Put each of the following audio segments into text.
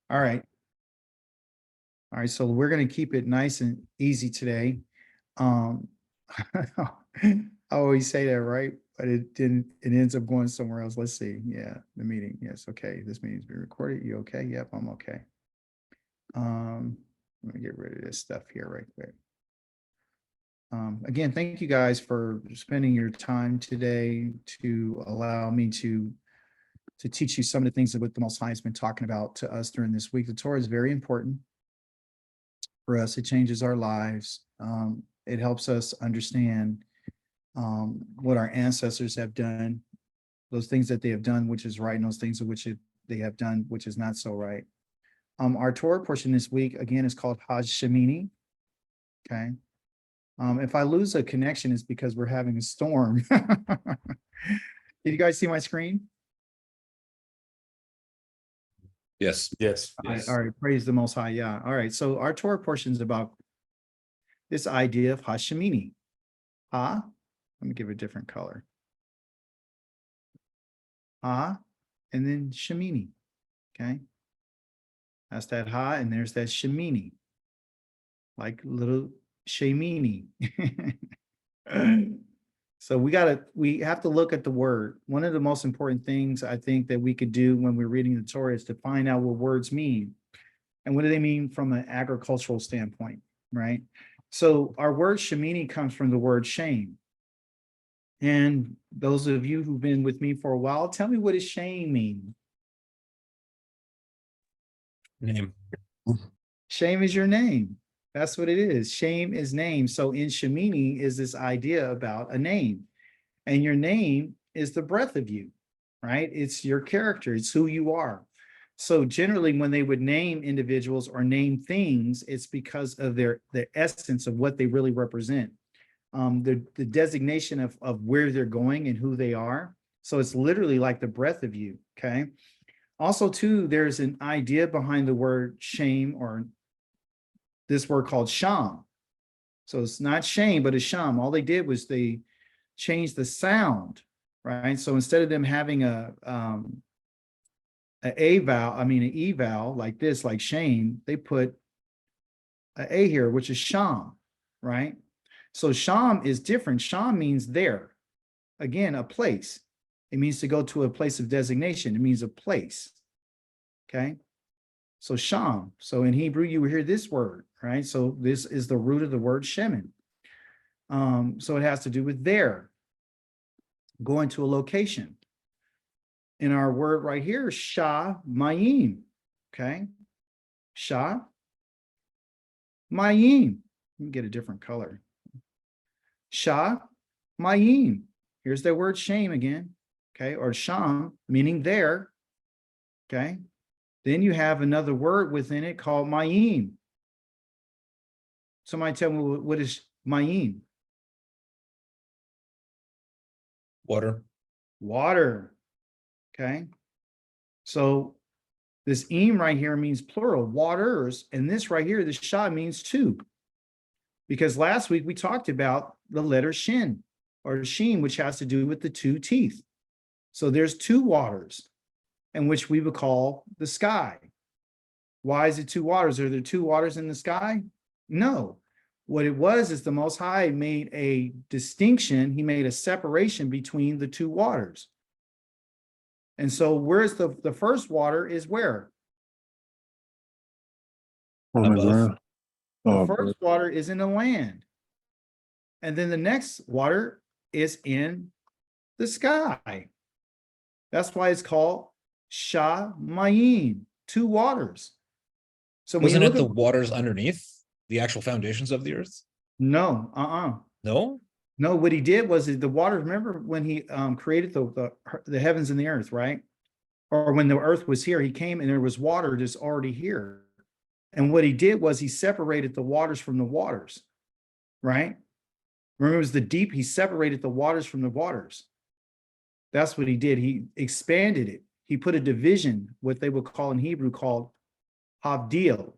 All right. All right. So we're going to keep it nice and easy today. I always say that, right? But it didn't, it ends up going somewhere else. Let's see. Yeah. The meeting. Yes. Okay. This meeting's been recorded. You okay? Yep. I'm okay. Let me get rid of this stuff here right quick. Again, thank you guys for spending your time today to allow me to teach you some of the things that what the Most High has been talking about to us during this week. The Torah is very important for us. It changes our lives. It helps us understand what our ancestors have done, those things that they have done, which is right, and those things which they have done, which is not so right. Our Torah portion this week, again, is called Shemini. Okay. If I lose a connection, it's because we're having a storm. Did you guys see my screen? Yes. Yes. All right. Praise the Most High. Yeah. All right. So our Torah portion is about this idea of Shemini. Let me give it a different color. And then Shemini. Okay. That's that and there's that Shemini. Like little Shemini. So we have to look at the word. One of the most important things I think that we could do when we're reading the Torah is to find out what words mean. And what do they mean from an agricultural standpoint, right? So our word Shemini comes from the word shame. And those of you who've been with me for a while, tell me, what does shame mean? Name. Shame is your name. That's what it is. Shame is name. So in Shemini is this idea about a name. And your name is the breath of you, right? It's your character. It's who you are. So generally, when they would name individuals or name things, it's because of the essence of what they really represent. The designation of where they're going and who they are. So it's literally like the breath of you, okay? Also, too, there's an idea behind the word shame, or this word called sham. So it's not shame, but it's sham. All they did was they changed the sound, right? So instead of them having an e vowel like this, like shame, they put an a here, which is sham, right? So sham is different. Sham means there. Again, a place. It means to go to a place of designation. It means a place. Okay. So sham. So in Hebrew, you will hear this word, right? So this is the root of the word shemin. So it has to do with there, going to a location. In our word right here, Shah Mayim. Okay. Shah Mayim. Let me get a different color. Shah Mayim. Here's that word shame again. Okay. Or sham, meaning there. Okay. Then you have another word within it called Mayim. Somebody tell me, what is Mayim? Water. Water. Okay. So this im right here means plural, waters. And this right here, this shah, means two. Because last week we talked about the letter shin or sheen, which has to do with the two teeth. So there's two waters, and which we would call the sky. Why is it two waters? Are there two waters in the sky? No. What it was is the Most High made a distinction. He made a separation between the two waters. And so where's the first water is where? On the ground. The first water is in the land. And then the next water is in the sky. That's why it's called Shamayim, two waters. So wasn't it the waters underneath the actual foundations of the earth? No, No? No, what he did was the water, remember when he created the heavens and the earth, right? Or when the earth was here, he came and there was water just already here. And what he did was he separated the waters from the waters, right? Remember, it was the deep. He separated the waters from the waters. That's what he did. He expanded it. He put a division, what they would call in Hebrew called Havdil.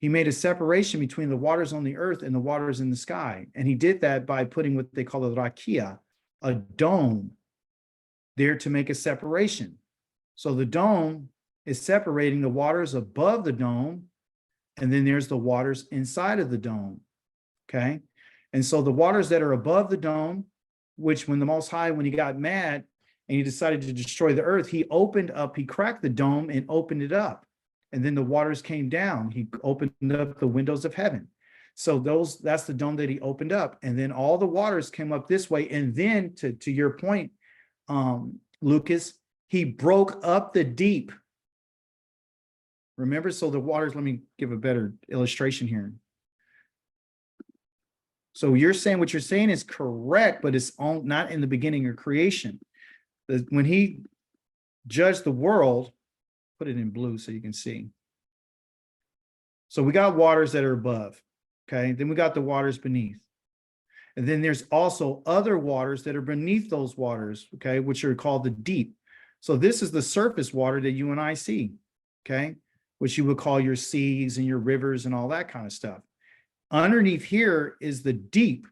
He made a separation between the waters on the earth and the waters in the sky. And he did that by putting what they call a rakia, a dome, there to make a separation. So the dome is separating the waters above the dome, and then there's the waters inside of the dome. Okay. And so the waters that are above the dome, which when the Most High, when he got mad and he decided to destroy the earth, he cracked the dome and opened it up. And then the waters came down. He opened up the windows of heaven. So that's the dome that he opened up. And then all the waters came up this way. And then to your point, Lucas, he broke up the deep. Remember, so the waters, let me give a better illustration here. So you're saying what you're saying is correct, but it's not in the beginning of creation. When he judged the world, put it in blue so you can see. So we got waters that are above, okay? Then we got the waters beneath. And then there's also other waters that are beneath those waters, okay, which are called the deep. So this is the surface water that you and I see, okay, which you would call your seas and your rivers and all that kind of stuff. Underneath here is the deep,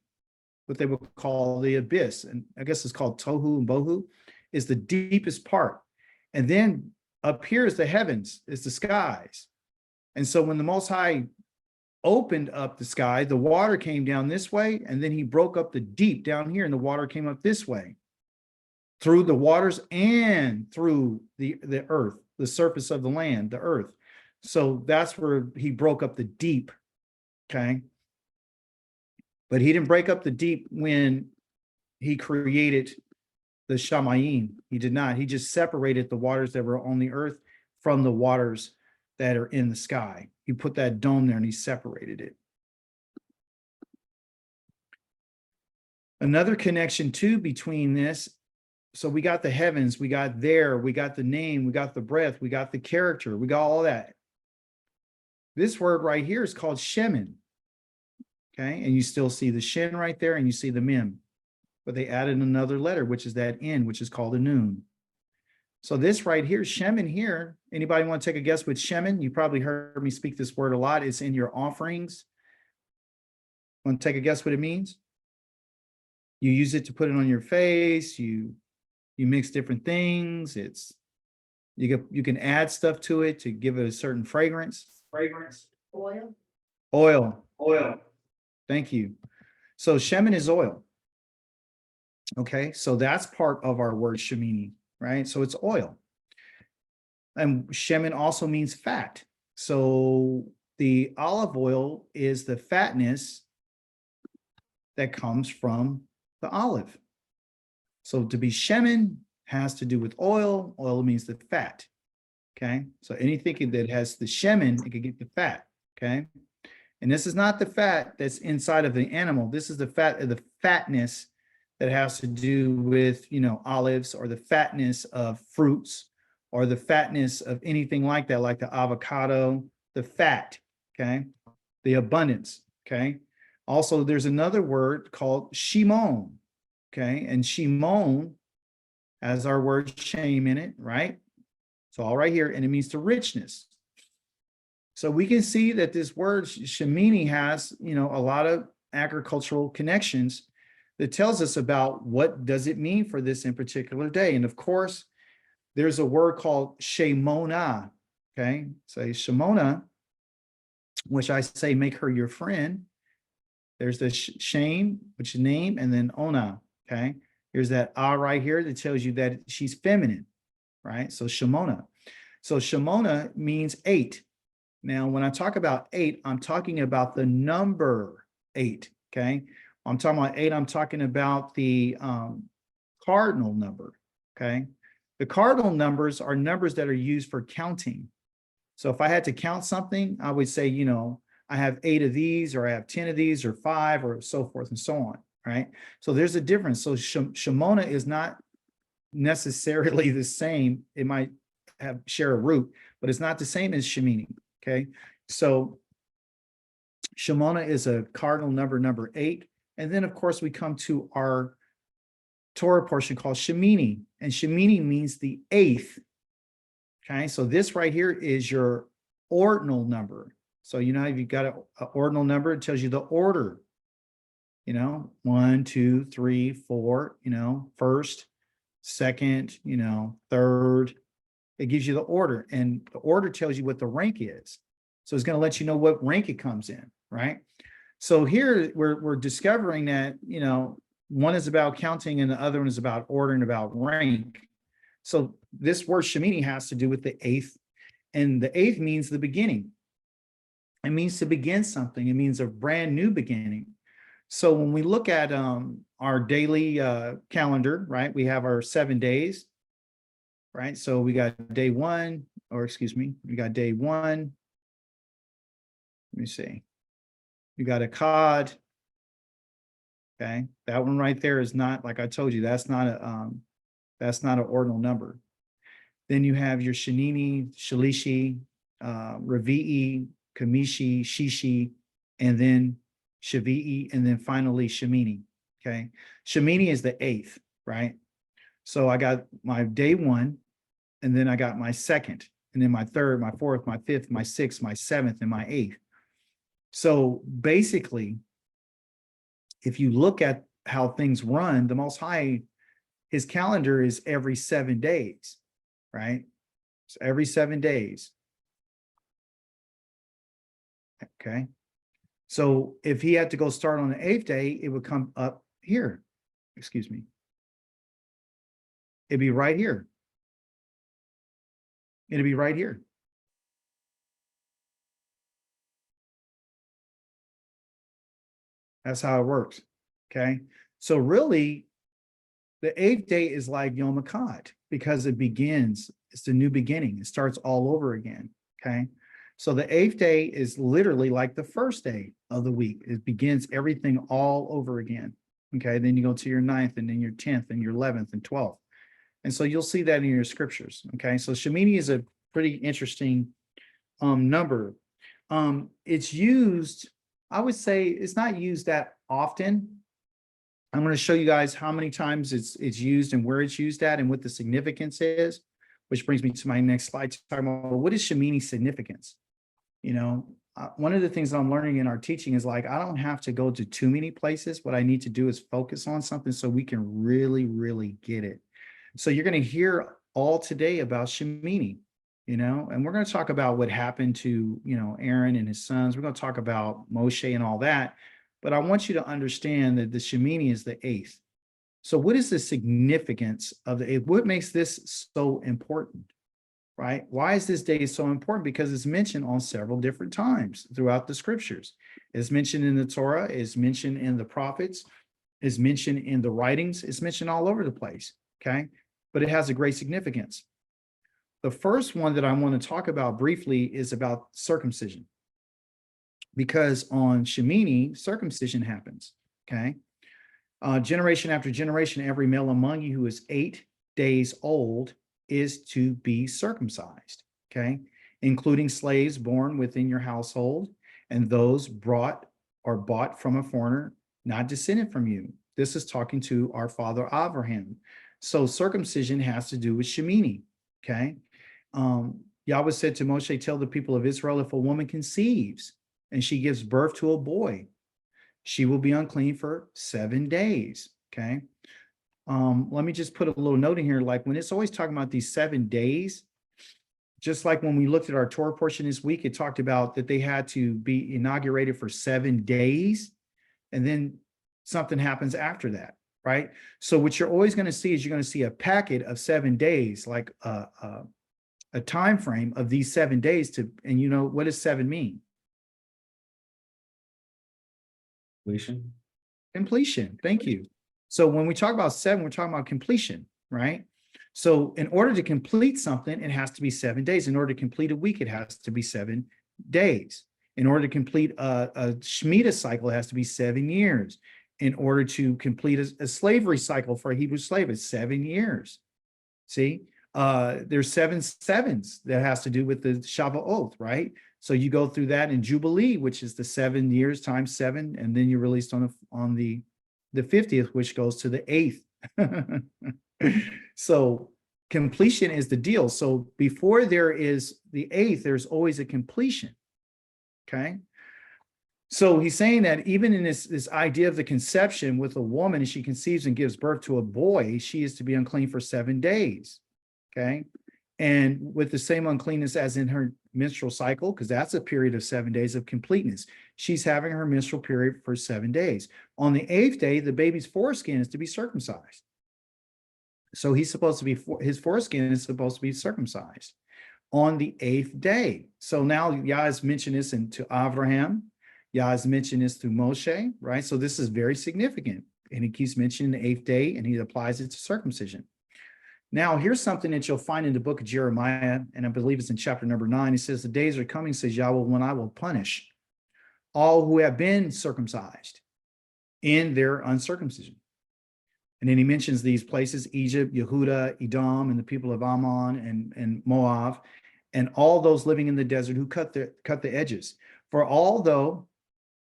what they would call the abyss. And I guess it's called Tohu and Bohu, is the deepest part. And then up here is the heavens, is the skies. And so when the Most High opened up the sky, the water came down this way, and then he broke up the deep down here, and the water came up this way through the waters and through the earth, the surface of the land, the earth. So that's where he broke up the deep. Okay. But he didn't break up the deep when he created the Shamayim. He did not. He just separated the waters that were on the earth from the waters that are in the sky. He put that dome there and he separated it. Another connection too between this. So we got the heavens, we got we got the name, we got the breath, we got the character, we got all that. This word right here is called Shemin. Okay, and you still see the shin right there, and you see the mem, but they added another letter, which is that in, which is called a noon. So this right here, Shemin here, anybody want to take a guess with Shemin? You probably heard me speak this word a lot. It's in your offerings. Want to take a guess what it means? You use it to put it on your face. You mix different things. You can add stuff to it to give it a certain fragrance. Oil. Thank you. So Shemin is oil. Okay, so that's part of our word Shemini, right? So it's oil. And Shemin also means fat. So the olive oil is the fatness that comes from the olive. So to be Shemin has to do with oil. Oil means the fat. Okay, so anything that has the Shemin, it can get the fat. Okay. And this is not the fat that's inside of the animal. This is the fatness that has to do with, olives, or the fatness of fruits, or the fatness of anything like that, like the avocado, the fat, okay? The abundance, okay? Also, there's another word called Shimon, okay? And Shimon has our word shame in it, right? So all right here, and it means the richness. So we can see that this word Shemini has, a lot of agricultural connections that tells us about what does it mean for this in particular day. And of course, there's a word called Shemona, okay? Say Shemona, which I say make her your friend. There's the shame, which is name, and then ona, okay? Here's that right here that tells you that she's feminine, right? So Shemona. So Shemona means 8. Now, when I talk about 8, I'm talking about the number 8, okay? I'm talking about 8, I'm talking about the cardinal number, okay? The cardinal numbers are numbers that are used for counting. So if I had to count something, I would say, I have 8 of these, or I have 10 of these, or 5, or so forth and so on, right? So there's a difference. So Shemona is not necessarily the same. It might share a root, but it's not the same as Shemini. Okay, so Shemona is a cardinal number 8. And then, of course, we come to our Torah portion called Shemini. And Shemini means the 8th. Okay, so this right here is your ordinal number. So, if you've got an ordinal number, it tells you the order. 1, 2, 3, 4, first, second, third, It gives you the order, and the order tells you what the rank is. So it's going to let you know what rank it comes in, right? So here we're discovering that, one is about counting and the other one is about order and about rank. So this word Shemini has to do with the eighth, and the eighth means the beginning. It means to begin something. It means a brand new beginning. So when we look at our daily calendar, right, we have our 7 days, right? So we got day one, or excuse me, we got day one. Let me see. We got a cod. Okay, that one right there is not, like I told you, that's not an ordinal number. Then you have your Shanini, Shalishi, Ravi'i, Kamishi, Shishi, and then Shavi'i, and then finally Shemini. Okay, Shemini is the eighth, right? So I got my day one, and then I got my second, and then my third, my fourth, my fifth, my sixth, my seventh, and my eighth. So basically, if you look at how things run, the Most High, his calendar is every 7 days, right? So every 7 days. Okay. So if he had to go start on the eighth day, it would come up here. Excuse me. It'd be right here. It'd be right here. That's how it works. Okay. So really, the eighth day is like Yom HaKad because it begins. It's the new beginning. It starts all over again. Okay. So the eighth day is literally like the first day of the week. It begins everything all over again. Okay. Then you go to your 9th, and then your 10th, and your 11th, and 12th. And so you'll see that in your scriptures. Okay. So Shemini is a pretty interesting number. It's used, I would say it's not used that often. I'm going to show you guys how many times it's used and where it's used at and what the significance is, which brings me to my next slide. Talking about what is Shemini's significance? One of the things that I'm learning in our teaching is like, I don't have to go to too many places. What I need to do is focus on something so we can really, really get it. So you're going to hear all today about Shemini, and we're going to talk about what happened to, Aaron and his sons. We're going to talk about Moshe and all that. But I want you to understand that the Shemini is the eighth. So what is the significance of the eighth? What makes this so important, right? Why is this day so important? Because it's mentioned on several different times throughout the scriptures. It's mentioned in the Torah, it's mentioned in the prophets, it's mentioned in the writings, it's mentioned all over the place, okay? But it has a great significance. The first one that I want to talk about briefly is about circumcision. Because on Shemini, circumcision happens, okay? Generation after generation, every male among you who is 8 days old is to be circumcised, okay? Including slaves born within your household and those brought or bought from a foreigner, not descended from you. This is talking to our father Abraham. So circumcision has to do with Shemini, okay? Yahweh said to Moshe, tell the people of Israel, if a woman conceives and she gives birth to a boy, she will be unclean for 7 days, okay? Let me just put a little note in here, like when it's always talking about these 7 days, just like when we looked at our Torah portion this week, it talked about that they had to be inaugurated for 7 days, and then something happens after that, right? So what you're always going to see is you're going to see a packet of 7 days, like a time frame of these 7 days to, and what does 7 mean? Completion. Thank you. So when we talk about 7, we're talking about completion, right? So in order to complete something, it has to be 7 days. In order to complete a week, it has to be 7 days. In order to complete a Shemitah cycle, it has to be 7 years. In order to complete a slavery cycle for a Hebrew slave, it's 7 years. See, there's 7 sevens that has to do with the Shavuot, right? So you go through that in Jubilee, which is the 7 years times 7, and then you're released on the 50th, which goes to the 8th. So completion is the deal. So before there is the 8th, there's always a completion. Okay. So he's saying that even in this idea of the conception with a woman, and she conceives and gives birth to a boy, she is to be unclean for 7 days. Okay. and with the same uncleanness as in her menstrual cycle, because that's a period of 7 days of completeness. She's having her menstrual period for 7 days. On the 8th day, the baby's foreskin is to be circumcised. So he's supposed to be, his foreskin is supposed to be circumcised on the 8th day. So now Yah has mentioned this to Abraham. Yah has mentioned this to Moshe, right? So this is very significant. And he keeps mentioning the 8th day, and he applies it to circumcision. Now, here's something that you'll find in the book of Jeremiah, and I believe it's in chapter number 9. It says, the days are coming, says Yahweh, when I will punish all who have been circumcised in their uncircumcision. And then he mentions these places, Egypt, Yehuda, Edom, and the people of Ammon and Moab, and all those living in the desert who cut the edges. For although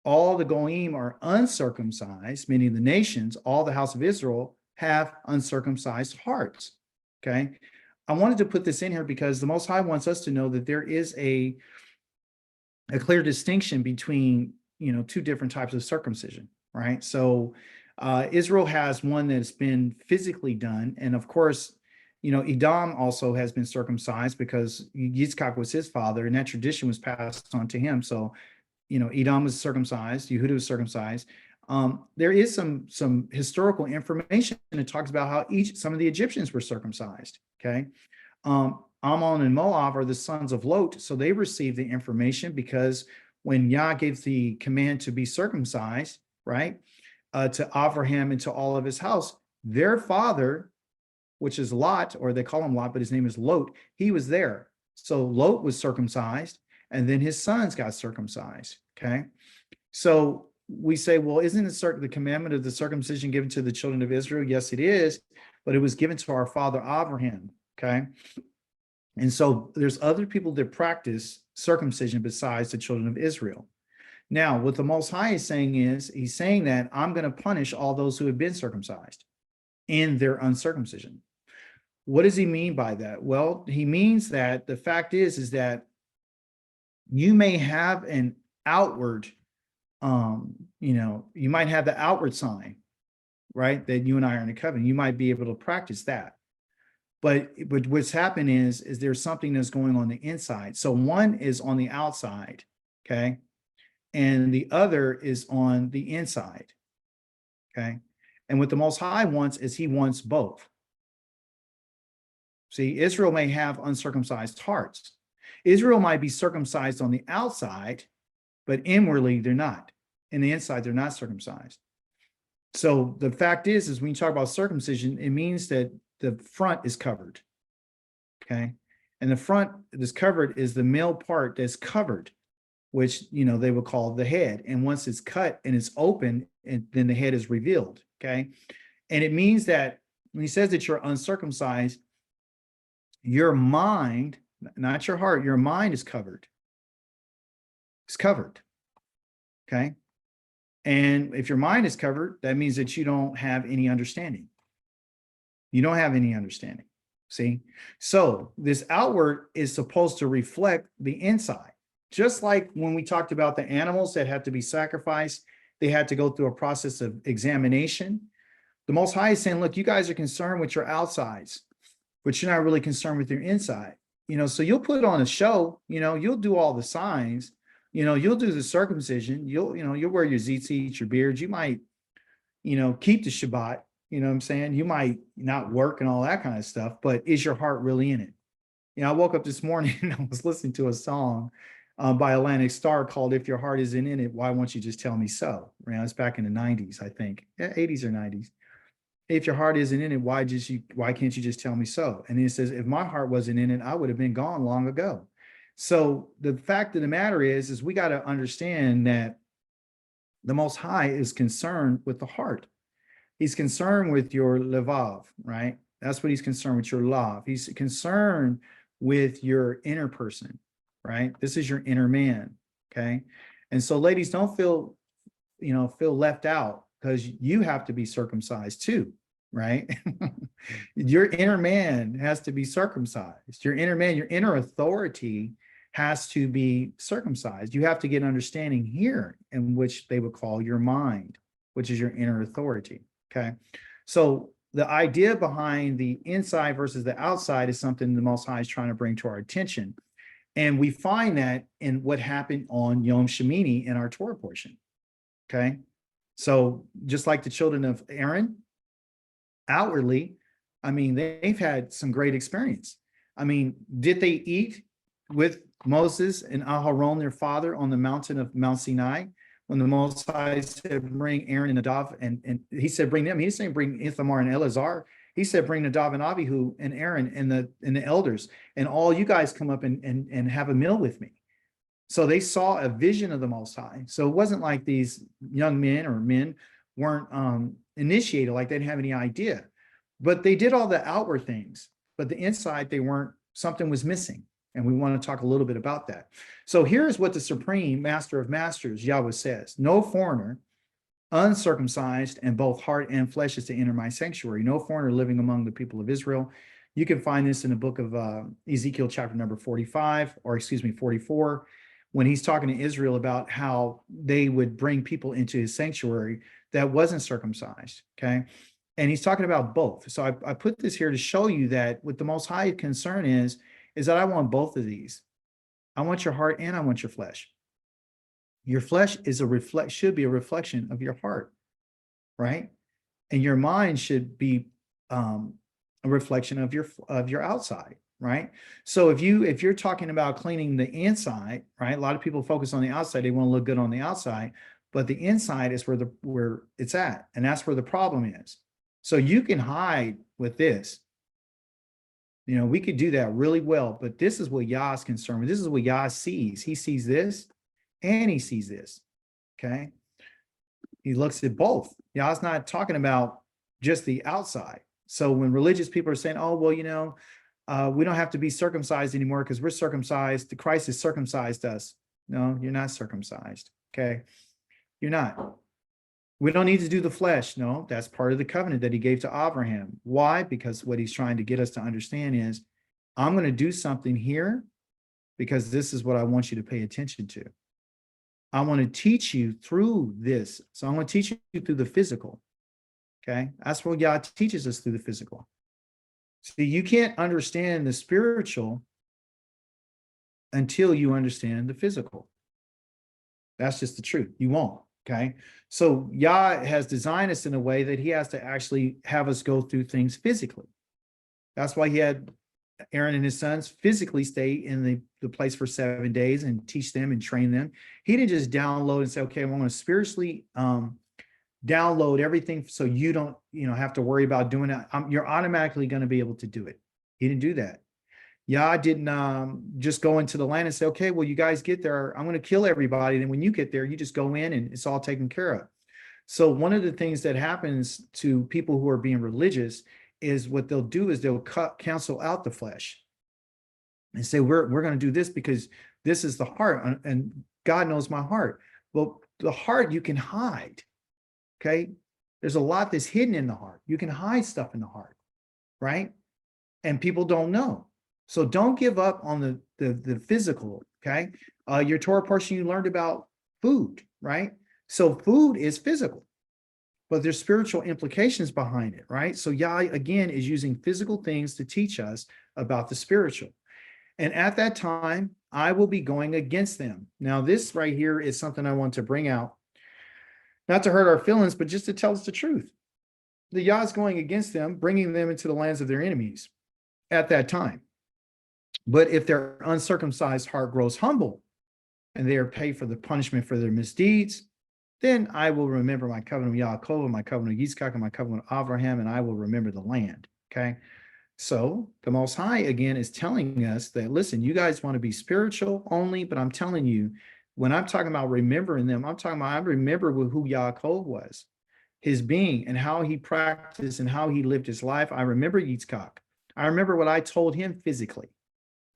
all the Goyim are uncircumcised, meaning the nations, all the house of Israel have uncircumcised hearts. Okay. I wanted to put this in here because the Most High wants us to know that there is a clear distinction between, two different types of circumcision, right? So Israel has one that's been physically done. And of course, Edom also has been circumcised because Yitzchak was his father, and that tradition was passed on to him. So, Edom was circumcised, Yehuda was circumcised. There is some historical information that talks about how some of the Egyptians were circumcised. Okay. Ammon and Moab are the sons of Lot, so they received the information because when Yah gave the command to be circumcised, right, to Abraham and to all of his house, their father, which is Lot, or they call him Lot, but his name is Lot, he was there. So Lot was circumcised, and then his sons got circumcised. Okay. So we say, well, isn't the commandment of the circumcision given to the children of Israel? Yes, it is, but it was given to our father Abraham. Okay. And so there's other people that practice circumcision besides the children of Israel. Now, what the Most High is saying is, he's saying that I'm going to punish all those who have been circumcised in their uncircumcision. What does he mean by that? Well, he means that the fact is that you may have an outward, you might have the outward sign, right? That you and I are in a covenant. You might be able to practice that. But what's happened is there's something that's going on the inside. So one is on the outside, okay? And the other is on the inside, okay? And what the Most High wants is he wants both. See, Israel may have uncircumcised hearts. Israel might be circumcised on the outside, but inwardly they're not. In the inside, they're not circumcised. So the fact is when you talk about circumcision, it means that the front is covered, okay? And the front that's covered is the male part that's covered, which, they would call the head. And once it's cut and it's open, and then the head is revealed, okay? And it means that when he says that you're uncircumcised, your mind, not your heart, your mind is covered. It's covered, okay? And if your mind is covered, that means that you don't have any understanding. You don't have any understanding, see? So this outward is supposed to reflect the inside. Just like when we talked about the animals that had to be sacrificed, they had to go through a process of examination. The Most High is saying, look, you guys are concerned with your outsides, but you're not really concerned with your inside. So you'll put on a show, you'll do all the signs, you'll do the circumcision, you'll wear your tzitzit, your beard, you might, keep the Shabbat, you know what I'm saying? You might not work and all that kind of stuff, but is your heart really in it? I woke up this morning and I was listening to a song by Atlantic Star called "If Your Heart Isn't in It, Why Won't You Just Tell Me So?" Right? It's back in the 90s, I think. 80s or 90s. If your heart isn't in it, why can't you just tell me so? And then it says, if my heart wasn't in it, I would have been gone long ago. So the fact of the matter is we got to understand that the Most High is concerned with the heart. He's concerned with your levav, right? That's what he's concerned with, your lav. He's concerned with your inner person, right? This is your inner man, okay? And so ladies, don't feel left out, because you have to be circumcised too, right? Your inner man has to be circumcised. Your inner man, your inner authority has to be circumcised. You have to get understanding here, in which they would call your mind, which is your inner authority, okay? So the idea behind the inside versus the outside is something the Most High is trying to bring to our attention. And we find that in what happened on Yom Shemini in our Torah portion. Okay. So just like the children of Aaron, outwardly, I mean, they've had some great experience. I mean, did they eat with Moses and Aharon, their father, on the mountain of Mount Sinai? When the Most High said, bring Aaron and Nadav, and he said, bring them. He didn't say bring Ithamar and Eleazar. He said, bring Nadav and Abihu and Aaron and the elders, and all you guys come up and have a meal with me. So they saw a vision of the Most High. So it wasn't like these young men or men weren't initiated, like they didn't have any idea. But they did all the outward things, but the inside, they weren't, something was missing. And we want to talk a little bit about that. So here's what the Supreme Master of Masters, Yahweh, says. No foreigner, uncircumcised in both heart and flesh, is to enter my sanctuary. No foreigner living among the people of Israel. You can find this in the book of Ezekiel chapter number 45, or excuse me, 44, when he's talking to Israel about how they would bring people into his sanctuary that wasn't circumcised, okay? And he's talking about both. So I put this here to show you that what the Most High concern is that I want both of these. I want your heart and I want your flesh. Your flesh is should be a reflection of your heart, right? And your mind should be a reflection of your outside, right? So if you're talking about cleaning the inside, right? A lot of people focus on the outside. They want to look good on the outside, but the inside is where it's at, and that's where the problem is. So you can hide with this. You know, we could do that really well, but this is what Yah's concerned with. This is what Yah sees. He sees this and he sees this, okay? He looks at both. Yah's not talking about just the outside. So when religious people are saying, oh, well, you know, we don't have to be circumcised anymore because we're circumcised. The Christ has circumcised us. No, you're not circumcised, okay? You're not. We don't need to do the flesh. No, that's part of the covenant that he gave to Abraham. Why? Because what he's trying to get us to understand is, I'm going to do something here because this is what I want you to pay attention to. I want to teach you through this. So I'm going to teach you through the physical. Okay. That's what God teaches us, through the physical. See, you can't understand the spiritual until you understand the physical. That's just the truth. You won't. Okay. So Yah has designed us in a way that he has to actually have us go through things physically. That's why he had Aaron and his sons physically stay in the place for 7 days and teach them and train them. He didn't just download and say, okay, I'm going to spiritually download everything so you don't, have to worry about doing it. You're automatically going to be able to do it. He didn't do that. Yah didn't just go into the land and say, okay, well, you guys get there, I'm going to kill everybody. And when you get there, you just go in and it's all taken care of. So one of the things that happens to people who are being religious is what they'll do is they'll cancel out the flesh and say, we're going to do this because this is the heart and God knows my heart. Well, the heart you can hide. Okay. There's a lot that's hidden in the heart. You can hide stuff in the heart, right? And people don't know. So don't give up on the physical, okay? Your Torah portion, you learned about food, right? So food is physical, but there's spiritual implications behind it, right? So Yah, again, is using physical things to teach us about the spiritual. And at that time, I will be going against them. Now, this right here is something I want to bring out, not to hurt our feelings, but just to tell us the truth. The Yah is going against them, bringing them into the lands of their enemies at that time. But if their uncircumcised heart grows humble and they are paid for the punishment for their misdeeds, then I will remember my covenant with Yaakov, and my covenant with Yitzchak, and my covenant with Abraham, and I will remember the land. Okay. So the Most High again is telling us that, listen, you guys want to be spiritual only, but I'm telling you, when I'm talking about remembering them, I'm talking about, I remember who Yaakov was, his being and how he practiced and how he lived his life. I remember Yitzchak. I remember what I told him physically.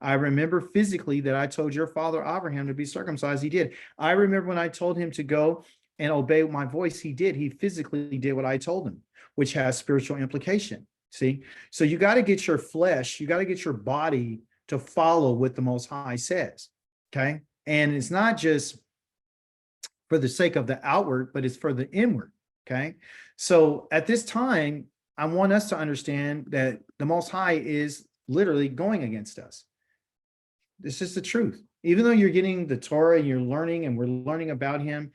I remember physically that I told your father Abraham to be circumcised. He did. I remember when I told him to go and obey my voice. He did. He physically did what I told him, which has spiritual implication. See, so you got to get your flesh, you got to get your body to follow what the Most High says. Okay. And it's not just for the sake of the outward, but it's for the inward. Okay. So at this time, I want us to understand that the Most High is literally going against us. This is the truth. Even though you're getting the Torah and you're learning and we're learning about him,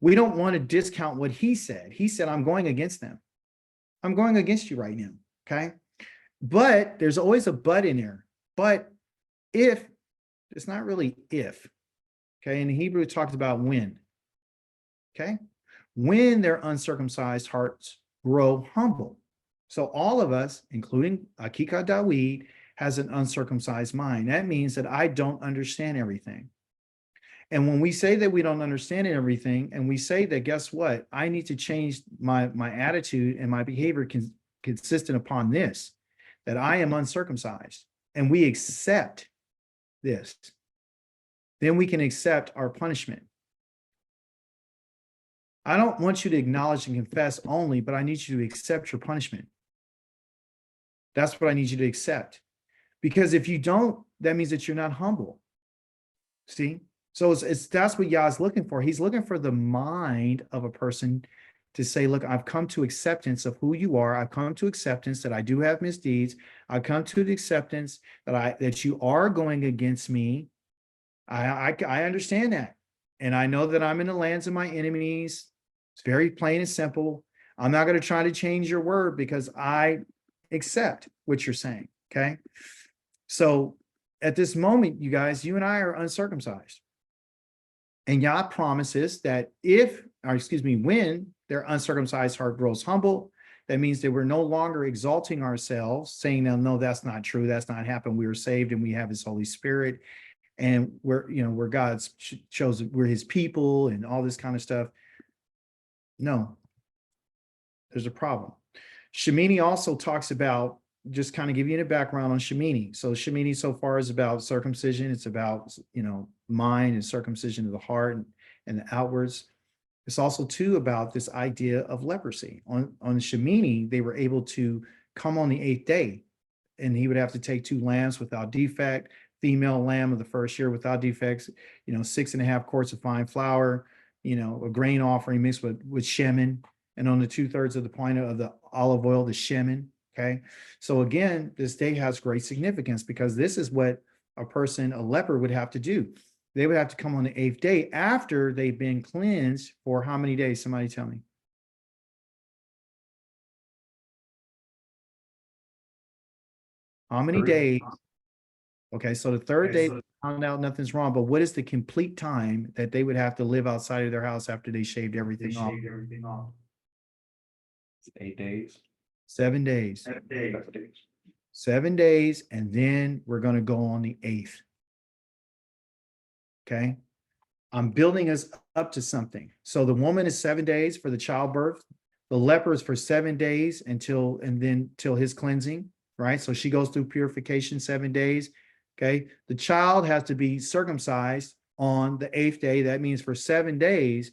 we don't want to discount what he said. He said, I'm going against them. I'm going against you right now. Okay. But there's always a but in there. But if, it's not really if. Okay. In Hebrew, it talks about when. Okay. When their uncircumcised hearts grow humble. So all of us, including Akika Dawid, has an uncircumcised mind. That means that I don't understand everything. And when we say that we don't understand everything, and we say that, guess what? I need to change my attitude and my behavior consistent upon this, that I am uncircumcised, and we accept this, then we can accept our punishment. I don't want you to acknowledge and confess only, but I need you to accept your punishment. That's what I need you to accept. Because if you don't, that means that you're not humble. See? So that's what Yah's looking for. He's looking for the mind of a person to say, look, I've come to acceptance of who you are. I've come to acceptance that I do have misdeeds. I've come to the acceptance that you are going against me. I understand that. And I know that I'm in the lands of my enemies. It's very plain and simple. I'm not going to try to change your word because I accept what you're saying. Okay. So at this moment, you guys, you and I are uncircumcised. And Yah promises that when their uncircumcised heart grows humble, that means that we're no longer exalting ourselves, saying, no, that's not true. That's not happened. We were saved and we have his Holy Spirit. And we're God's chosen, we're his people and all this kind of stuff. No, there's a problem. Shemini also talks about, just kind of give you a background on Shemini. So Shemini so far is about circumcision. It's about, mind and circumcision of the heart and the outwards. It's also too about this idea of leprosy. On Shemini, they were able to come on the 8th day, and he would have to take 2 lambs without defect, female lamb of the first year without defects, 6.5 quarts of fine flour, a grain offering mixed with shemen, and on the 2/3 of the pint of the olive oil, the shemen. Okay. So again, this day has great significance because this is what a leper would have to do. They would have to come on the 8th day after they've been cleansed for how many days? Somebody tell me. How many days? Okay, so the 3rd day, they found out nothing's wrong, but what is the complete time that they would have to live outside of their house after they shaved everything off? 8 days. 7 days. 7 days. 7 days, and then we're going to go on the 8th. Okay. I'm building us up to something. So the woman is 7 days for the childbirth. The leper is for 7 days till his cleansing, right? So she goes through purification 7 days. Okay. The child has to be circumcised on the 8th day. That means for 7 days,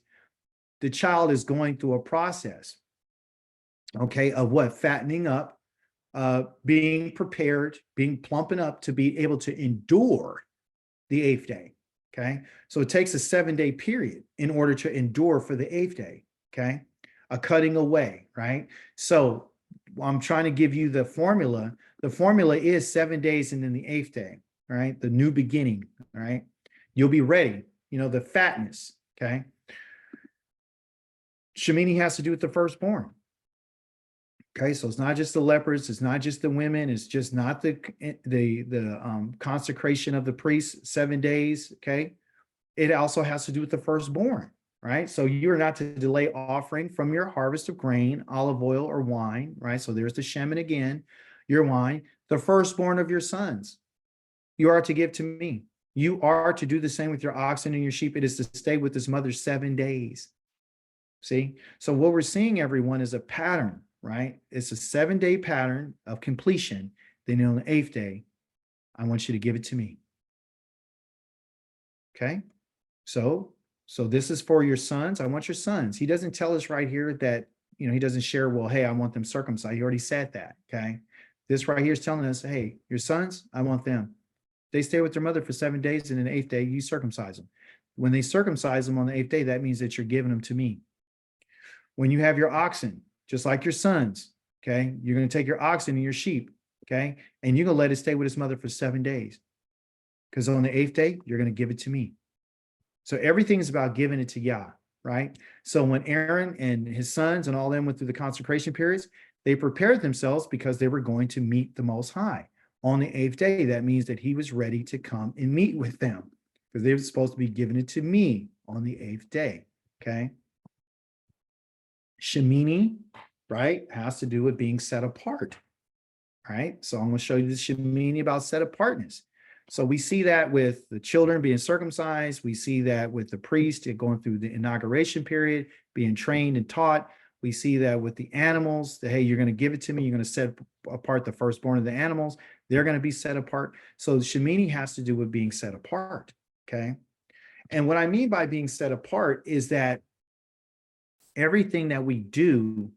the child is going through a process, okay, of what? Fattening up, being prepared, plumping up to be able to endure the 8th day. Okay. So it takes a 7-day period in order to endure for the 8th day. Okay. A cutting away, right? So I'm trying to give you the formula. The formula is 7 days and then the 8th day, right? The new beginning, right? You'll be ready, the fatness. Okay. Shemini has to do with the firstborn. Okay, so it's not just the lepers, it's not just the women, it's just not the consecration of the priests 7 days. Okay, it also has to do with the firstborn, right? So you're not to delay offering from your harvest of grain, olive oil, or wine, right? So there's the shemen again, your wine, the firstborn of your sons. You are to give to me. You are to do the same with your oxen and your sheep. It is to stay with his mother 7 days. See, so what we're seeing, everyone, is a pattern. Right? It's a 7-day pattern of completion. Then on the 8th day, I want you to give it to me. Okay. So this is for your sons. I want your sons. He doesn't tell us right here that, he doesn't share, well, hey, I want them circumcised. He already said that. Okay. This right here is telling us, hey, your sons, I want them. They stay with their mother for 7 days, and then the 8th day, you circumcise them. When they circumcise them on the 8th day, that means that you're giving them to me. When you have your oxen, just like your sons, Okay. You're going to take your oxen and your sheep. Okay. And you're going to let it stay with its mother for 7 days. Because on the 8th day, you're going to give it to me. So everything is about giving it to Yah, right? So when Aaron and his sons and all them went through the consecration periods, they prepared themselves because they were going to meet the Most High. On the 8th day, that means that he was ready to come and meet with them because they were supposed to be giving it to me on the 8th day, okay? Shemini, right, has to do with being set apart, right? So I'm going to show you the Shemini about set apartness. So we see that with the children being circumcised. We see that with the priest going through the inauguration period, being trained and taught. We see that with the animals, that, hey, you're going to give it to me. You're going to set apart the firstborn of the animals. They're going to be set apart. So the Shemini has to do with being set apart, okay? And what I mean by being set apart is that everything that we do,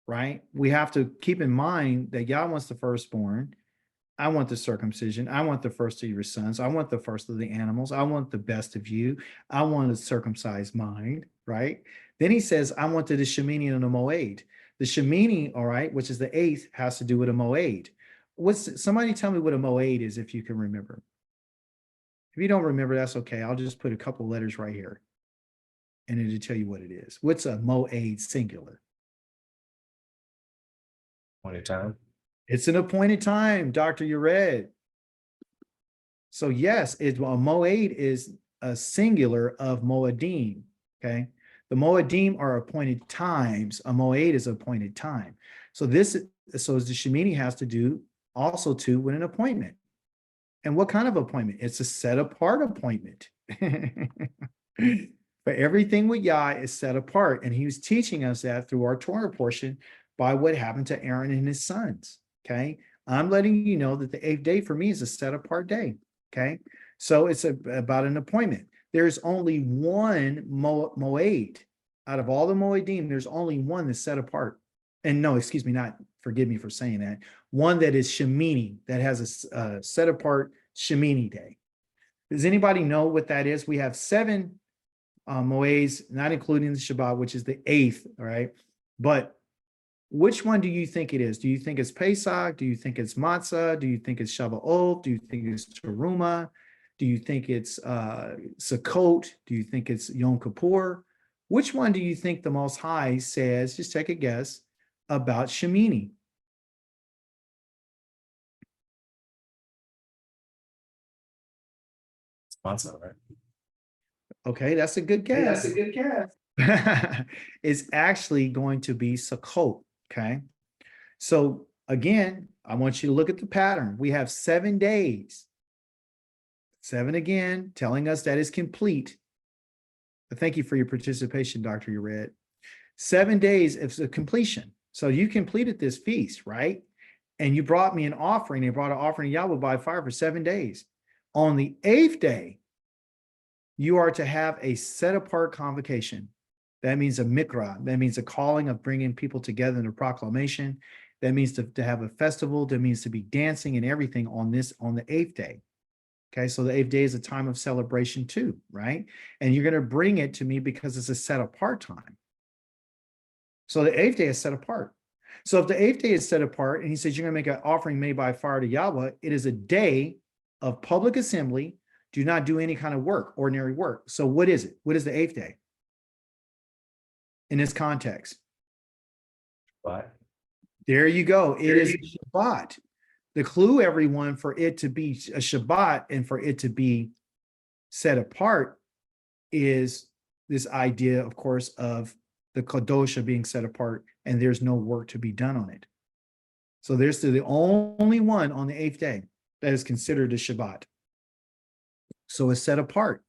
right, we have to keep in mind that Yah wants the firstborn. I want the circumcision. I want the first of your sons. I want the first of the animals. I want the best of you. I want a circumcised mind, right? Then he says, I wanted the Shemini and the Moed. The Shemini, all right, which is the 8th, has to do with a Moed. Somebody tell me what a Moed is if you can remember. If you don't remember, that's okay. I'll just put a couple letters right here and it'll tell you what it is. What's a Moed singular? Appointed time. It's an appointed time, Dr. Yared. So yes, a Moed is a singular of Moedim, okay? The Moedim are appointed times. A Moed is appointed time. So the Shemini has to do also too with an appointment. And what kind of appointment? It's a set apart appointment. But everything with Yah is set apart. And he was teaching us that through our Torah portion by what happened to Aaron and his sons. Okay. I'm letting you know that the 8th day for me is a set apart day. Okay. So it's about an appointment. There's only one Moed out of all the Moedim. There's only one that's set apart. And no, excuse me, forgive me for saying that. One that is Shemini, that has a set apart Shemini day. Does anybody know what that is? We have 7 Moeds, not including the Shabbat, which is the 8th, all right? But which one do you think it is? Do you think it's Pesach? Do you think it's Matzah? Do you think it's Shavuot? Do you think it's Teruma? Do you think it's Sukkot? Do you think it's Yom Kippur? Which one do you think the Most High says, just take a guess, about Shemini? It's Matzah, right? Okay, that's a good guess. That's a good guess. It's actually going to be Sukkot, okay? So again, I want you to look at the pattern. We have 7 days. 7 again, telling us that is complete. But thank you for your participation, Dr. Yared. 7 days of the completion. So you completed this feast, right? And you brought me an offering. They brought an offering to Yahweh by fire for 7 days. On the 8th day, you are to have a set apart convocation. That means a mikra. That means a calling of bringing people together in a proclamation. That means to have a festival. That means to be dancing and everything on the 8th day. Okay, so the 8th day is a time of celebration too, right? And you're going to bring it to me because it's a set apart time. So the 8th day is set apart. So if the 8th day is set apart and he says you're going to make an offering made by fire to Yahweh, it is a day of public assembly. Do not do any kind of work, ordinary work. So what is it? What is the 8th day in this context? But There you go. It is a Shabbat. The clue, everyone, for it to be a Shabbat and for it to be set apart is this idea, of course, of the Kadosha being set apart and there's no work to be done on it. So there's the only one on the 8th day that is considered a Shabbat. So it's set apart.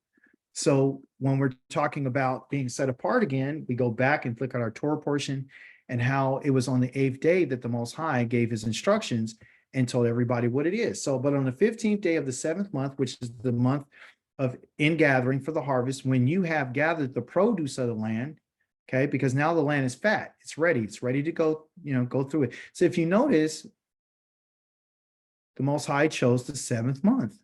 So when we're talking about being set apart again, we go back and look at our Torah portion and how it was on the 8th day that the Most High gave his instructions and told everybody what it is. So, but on the 15th day of the 7th month, which is the month of ingathering for the harvest, when you have gathered the produce of the land, okay, because now the land is fat, it's ready to go, go through it. So if you notice, the Most High chose the 7th month.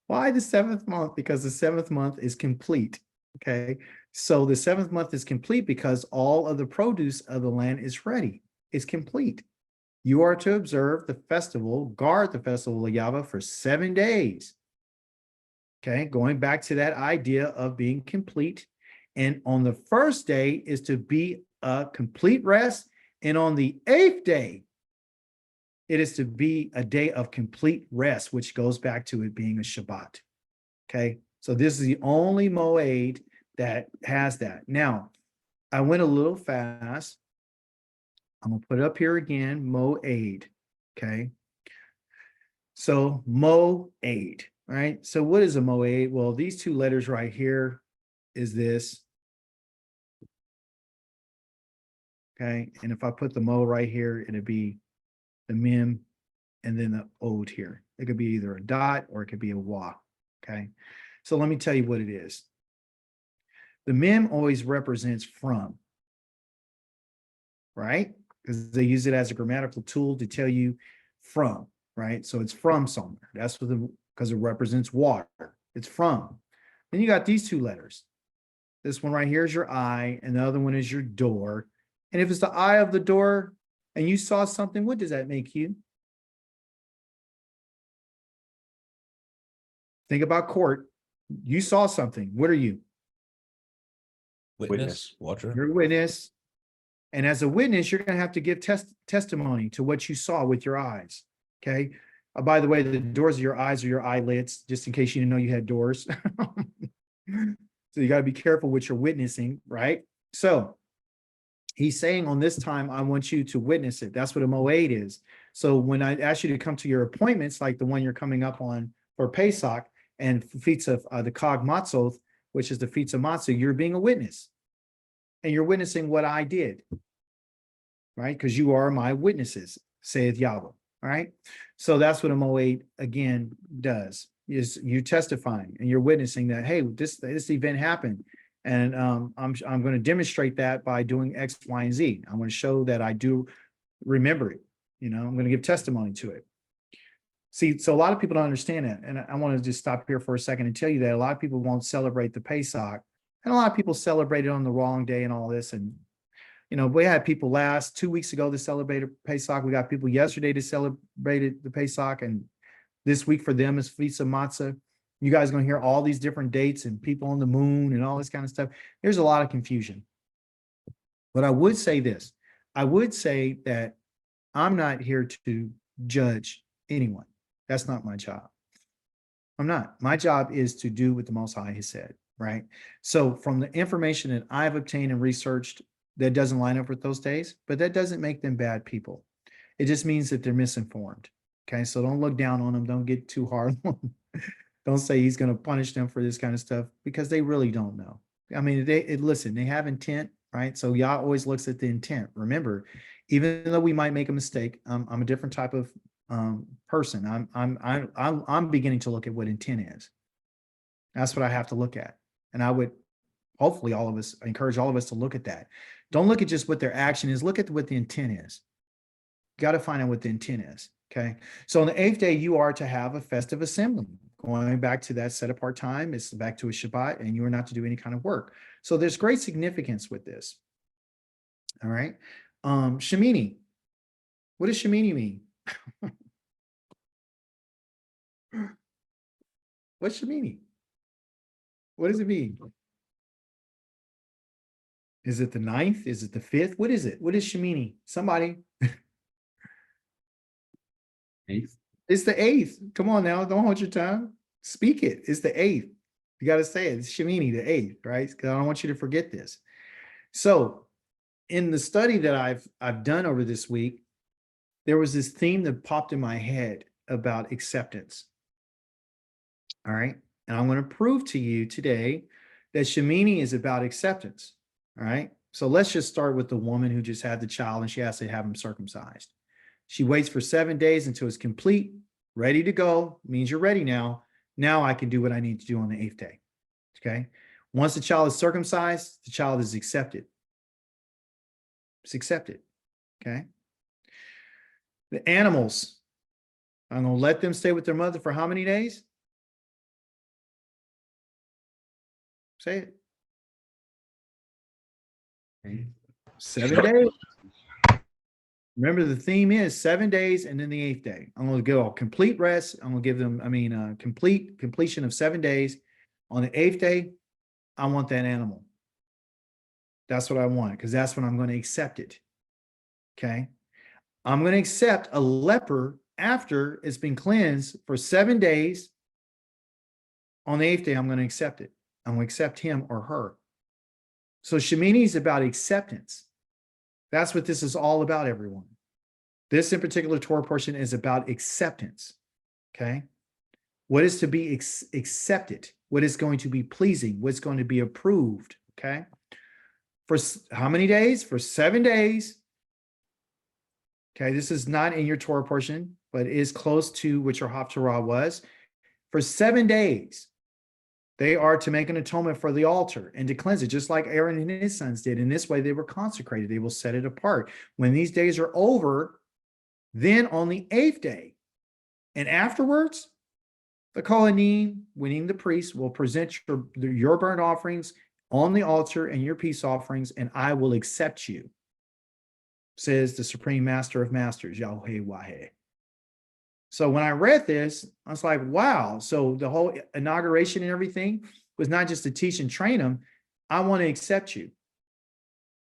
Why the 7th month? Because the 7th month is complete. Okay. So the seventh month is complete because all of the produce of the land is ready. It's complete. You are to observe the festival, guard the festival of Yahweh for 7 days. Okay, going back to that idea of being complete. And on the first day is to be a complete rest. And on the 8th day, it is to be a day of complete rest, which goes back to it being a Shabbat. Okay, so this is the only moed that has that. Now, I went a little fast. I'm gonna put it up here again, moed. Okay, so moed, right? So what is a moed? Well, these two letters right here is this. Okay, and if I put the mo right here, it'd be the mem and then the ode here. It could be either a dot or it could be a wa. Okay, so let me tell you what it is. The mem always represents from, right? Because they use it as a grammatical tool to tell you from, right? So it's from somewhere. That's what because it represents water. It's from. Then you got these two letters. This one right here is your eye, and the other one is your door. And if it's the eye of the door and you saw something, what does that make you? Think about court. You saw something. What are you? Witness, watcher. You're a witness. And as a witness, you're going to have to give testimony to what you saw with your eyes. Okay. By the way, the doors of your eyes are your eyelids, just in case you didn't know you had doors. So you got to be careful what you're witnessing, right? So he's saying on this time, I want you to witness it. That's what a moed is. So when I ask you to come to your appointments, like the one you're coming up on for Pesach and feats of the Kag Matzoth, which is the feats of Matzah, you're being a witness. And you're witnessing what I did, right? Because you are my witnesses, saith Yahweh, all right? So that's what a moed, again, does, is you testifying and you're witnessing that, hey, this event happened. And I'm going to demonstrate that by doing X, Y, and Z. I'm going to show that I do remember it. You know, I'm going to give testimony to it. See, so a lot of people don't understand that. And I want to just stop here for a second and tell you that a lot of people won't celebrate the Pesach. And a lot of people celebrate it on the wrong day and all this. And, you know, we had people 2 weeks ago to celebrate Pesach. We got people yesterday to celebrate the Pesach. And this week for them is Feast of Matzah. You guys are going to hear all these different dates and people on the moon and all this kind of stuff. There's a lot of confusion. But I would say this. I would say that I'm not here to judge anyone. That's not my job. I'm not. My job is to do what the Most High has said, right? So from the information that I've obtained and researched, that doesn't line up with those days, but that doesn't make them bad people. It just means that they're misinformed. Okay, so don't look down on them. Don't get too hard on them. Don't say he's going to punish them for this kind of stuff because they really don't know. I mean, listen, they have intent, right? So Yah always looks at the intent. Remember, even though we might make a mistake, I'm a different type of person. I'm beginning to look at what intent is. That's what I have to look at. And I would hopefully encourage all of us to look at that. Don't look at just what their action is. Look at what the intent is. You got to find out what the intent is. Okay. So on the 8th day, you are to have a festive assembly. Going back to that set apart time, it's back to a Shabbat, and you are not to do any kind of work. So there's great significance with this. All right. Shemini. What does Shemini mean? What's Shemini? What does it mean? Is it the 9th? Is it the 5th? What is it? What is Shemini? Somebody. 8th. It's the 8th. Come on now. Don't hold your tongue. Speak it. It's the 8th. You got to say it. It's Shemini, the 8th, right? Because I don't want you to forget this. So in the study that I've done over this week, there was this theme that popped in my head about acceptance. All right. And I'm going to prove to you today that Shemini is about acceptance. All right. So let's just start with the woman who just had the child and she has to have him circumcised. She waits for 7 days until it's complete, ready to go, means you're ready now. Now I can do what I need to do on the 8th day. Okay. Once the child is circumcised, the child is accepted. It's accepted. Okay. The animals, I'm going to let them stay with their mother for how many days? Say it. Okay. 7 days. Remember, the theme is 7 days and then the 8th day. I'm going to go complete rest. I'm going to give them, completion of 7 days. On the 8th day, I want that animal. That's what I want, because that's when I'm going to accept it. Okay. I'm going to accept a leper after it's been cleansed for 7 days. On the 8th day, I'm going to accept it. I'm going to accept him or her. So Shemini is about acceptance. That's what this is all about, everyone. This in particular Torah portion is about acceptance. Okay. What is to be accepted? What is going to be pleasing? What's going to be approved? Okay. For how many days? For 7 days. Okay. This is not in your Torah portion, but it is close to what your Haftarah was. For 7 days, they are to make an atonement for the altar and to cleanse it, just like Aaron and his sons did. In this way, they were consecrated. They will set it apart. When these days are over, then on the 8th day, and afterwards, the Kohanim, meaning the priests, will present your burnt offerings on the altar and your peace offerings, and I will accept you, says the Supreme Master of Masters, Yahweh Waheh. So when I read this, I was like, wow. So the whole inauguration and everything was not just to teach and train them. I want to accept you.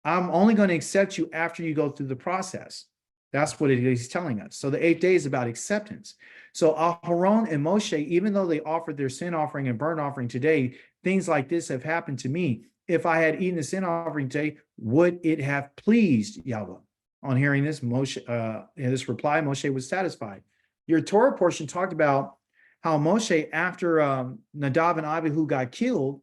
I'm only going to accept you after you go through the process. That's what he's telling us. So the 8th day is about acceptance. So Aharon and Moshe, even though they offered their sin offering and burnt offering today, things like this have happened to me. If I had eaten the sin offering today, would it have pleased Yahweh? On hearing this, this reply, Moshe was satisfied. Your Torah portion talked about how Moshe, after Nadab and Abihu got killed,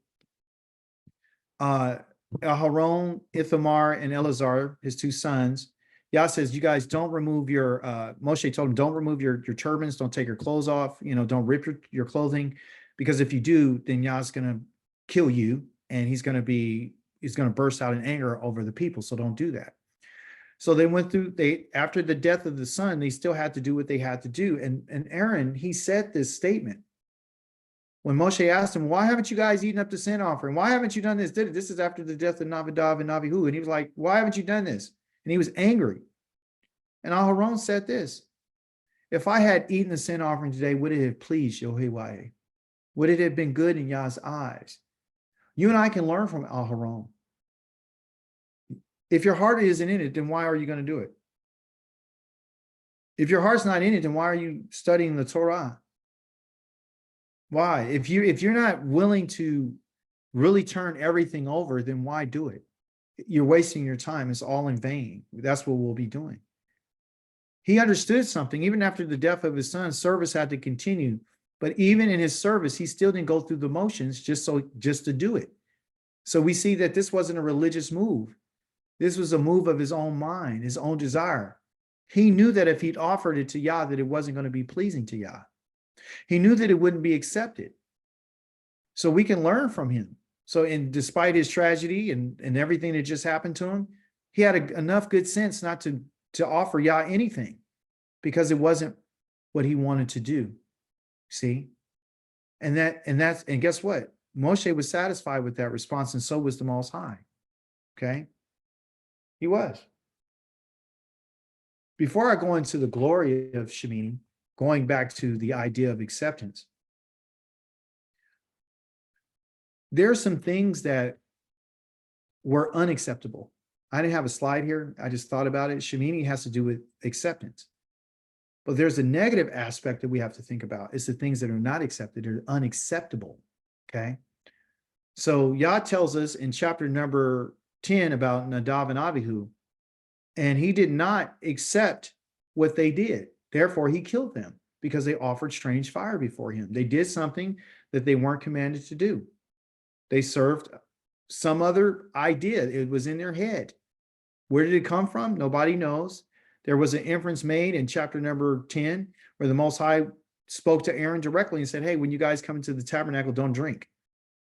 Aharon, Ithamar, and Eleazar, his 2 sons, Yah says, you guys don't remove your, Moshe told them, don't remove your turbans, don't take your clothes off, don't rip your clothing, because if you do, then Yah's going to kill you, and he's going to burst out in anger over the people. So don't do that. So they went through, after the death of the son, they still had to do what they had to do. And Aaron, he said this statement. When Moshe asked him, why haven't you guys eaten up the sin offering? Why haven't you done this? This is after the death of Nabadab and Abihu. And he was like, why haven't you done this? And he was angry. And Aharon said this, if I had eaten the sin offering today, would it have pleased Yahweh? Would it have been good in Yah's eyes? You and I can learn from Aharon. If your heart isn't in it, then why are you going to do it? If your heart's not in it, then why are you studying the Torah? Why? If you're not willing to really turn everything over, then why do it? You're wasting your time. It's all in vain. That's what we'll be doing. He understood something. Even after the death of his son, service had to continue. But even in his service, he still didn't go through the motions just to do it. So we see that this wasn't a religious move. This was a move of his own mind, his own desire. He knew that if he'd offered it to Yah, that it wasn't going to be pleasing to Yah. He knew that it wouldn't be accepted. So we can learn from him. So despite his tragedy and everything that just happened to him, he had enough good sense not to offer Yah anything, because it wasn't what he wanted to do. See? And guess what? Moshe was satisfied with that response, and so was the Most High. Okay? He was. Before I go into the glory of Shemini, going back to the idea of acceptance, there are some things that were unacceptable. I didn't have a slide here. I just thought about it. Shemini has to do with acceptance. But there's a negative aspect that we have to think about. It's the things that are not accepted or unacceptable. Okay. So Yah tells us in chapter number 10 about Nadab and Abihu, and he did not accept what they did. Therefore, he killed them because they offered strange fire before him. They did something that they weren't commanded to do. They served some other idea. It was in their head. Where did it come from? Nobody knows. There was an inference made in chapter number 10 where the Most High spoke to Aaron directly and said, hey, when you guys come into the tabernacle, don't drink.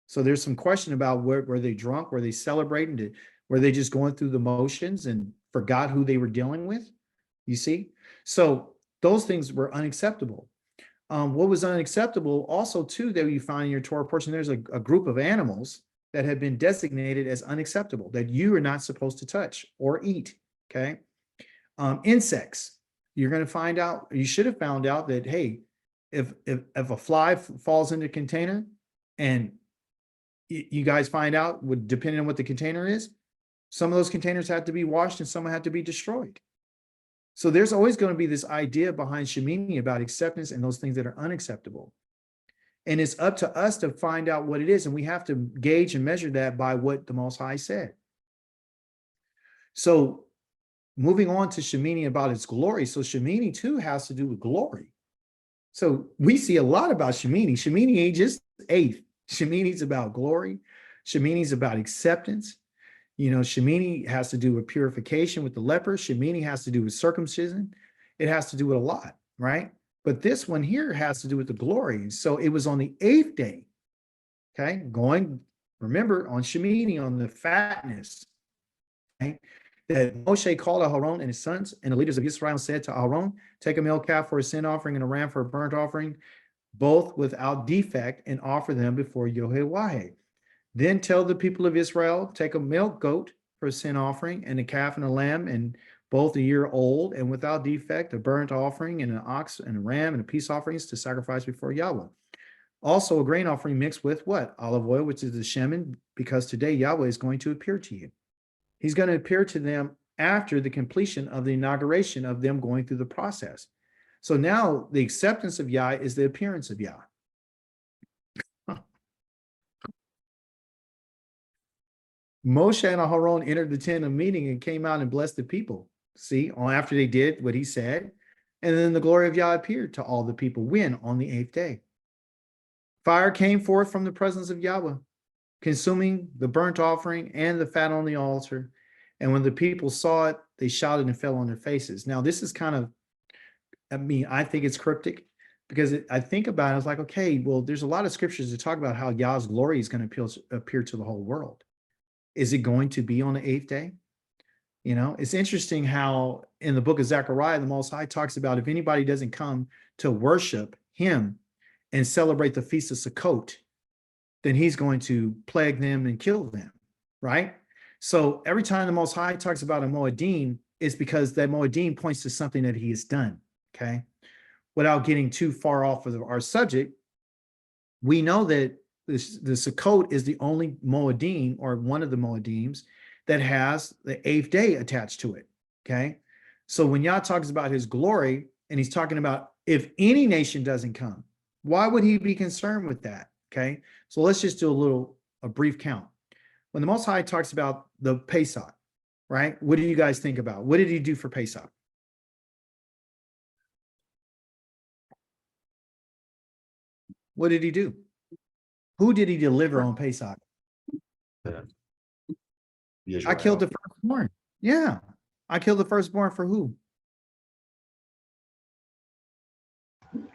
So there's some question about were they drunk? Were they celebrating? Were they just going through the motions and forgot who they were dealing with? You see? So those things were unacceptable. What was unacceptable also too that you find in your Torah portion, there's a group of animals that have been designated as unacceptable, that you are not supposed to touch or eat. Okay. Insects, you're going to find out, you should have found out that, hey, if a fly falls in the container and you guys find out, depending on what the container is, some of those containers have to be washed and some have to be destroyed. So there's always going to be this idea behind Shemini about acceptance and those things that are unacceptable. And it's up to us to find out what it is. And we have to gauge and measure that by what the Most High said. So moving on to Shemini about its glory. So Shemini too has to do with glory. So we see a lot about Shemini. Shemini ain't just eighth. Shemini's about glory. Shemini's about acceptance. You know, Shemini has to do with purification with the leper. Shemini has to do with circumcision. It has to do with a lot, right? But this one here has to do with the glory. So it was on the 8th day, okay? Remember, on Shemini, on the fatness, okay? That Moshe called Aaron and his sons and the leaders of Israel and said to Aaron, take a male calf for a sin offering and a ram for a burnt offering, both without defect, and offer them before Yahweh. Then tell the people of Israel, take a male goat for a sin offering and a calf and a lamb, and both a year old and without defect, a burnt offering and an ox and a ram and a peace offerings to sacrifice before Yahweh. Also a grain offering mixed with what? Olive oil, which is the Shemini, because today Yahweh is going to appear to you. He's going to appear to them after the completion of the inauguration of them going through the process. So now the acceptance of Yah is the appearance of Yah. Moshe and Aaron entered the tent of meeting and came out and blessed the people. See, after they did what he said, and then the glory of Yah appeared to all the people. When? On the 8th day. Fire came forth from the presence of Yahweh, consuming the burnt offering and the fat on the altar. And when the people saw it, they shouted and fell on their faces. Now, this is kind of, I think it's cryptic, because I think about it, I was like, okay, well, there's a lot of scriptures that talk about how Yah's glory is going to appear to the whole world. Is it going to be on the 8th day? You know, it's interesting how in the book of Zechariah, the Most High talks about if anybody doesn't come to worship him and celebrate the Feast of Sukkot, then he's going to plague them and kill them, right? So every time the Most High talks about a Moedim, it's because that Moedim points to something that he has done, okay? Without getting too far off of our subject, we know that the Sukkot is the only Moedim, or one of the Moedims, that has the 8th day attached to it, okay? So when Yah talks about his glory, and he's talking about if any nation doesn't come, why would he be concerned with that, okay? So let's just do a brief count. When the Most High talks about the Pesach, right? What do you guys think about? What did he do for Pesach? What did he do? Who did he deliver on Pesach? I killed the firstborn. Yeah. I killed the firstborn for who?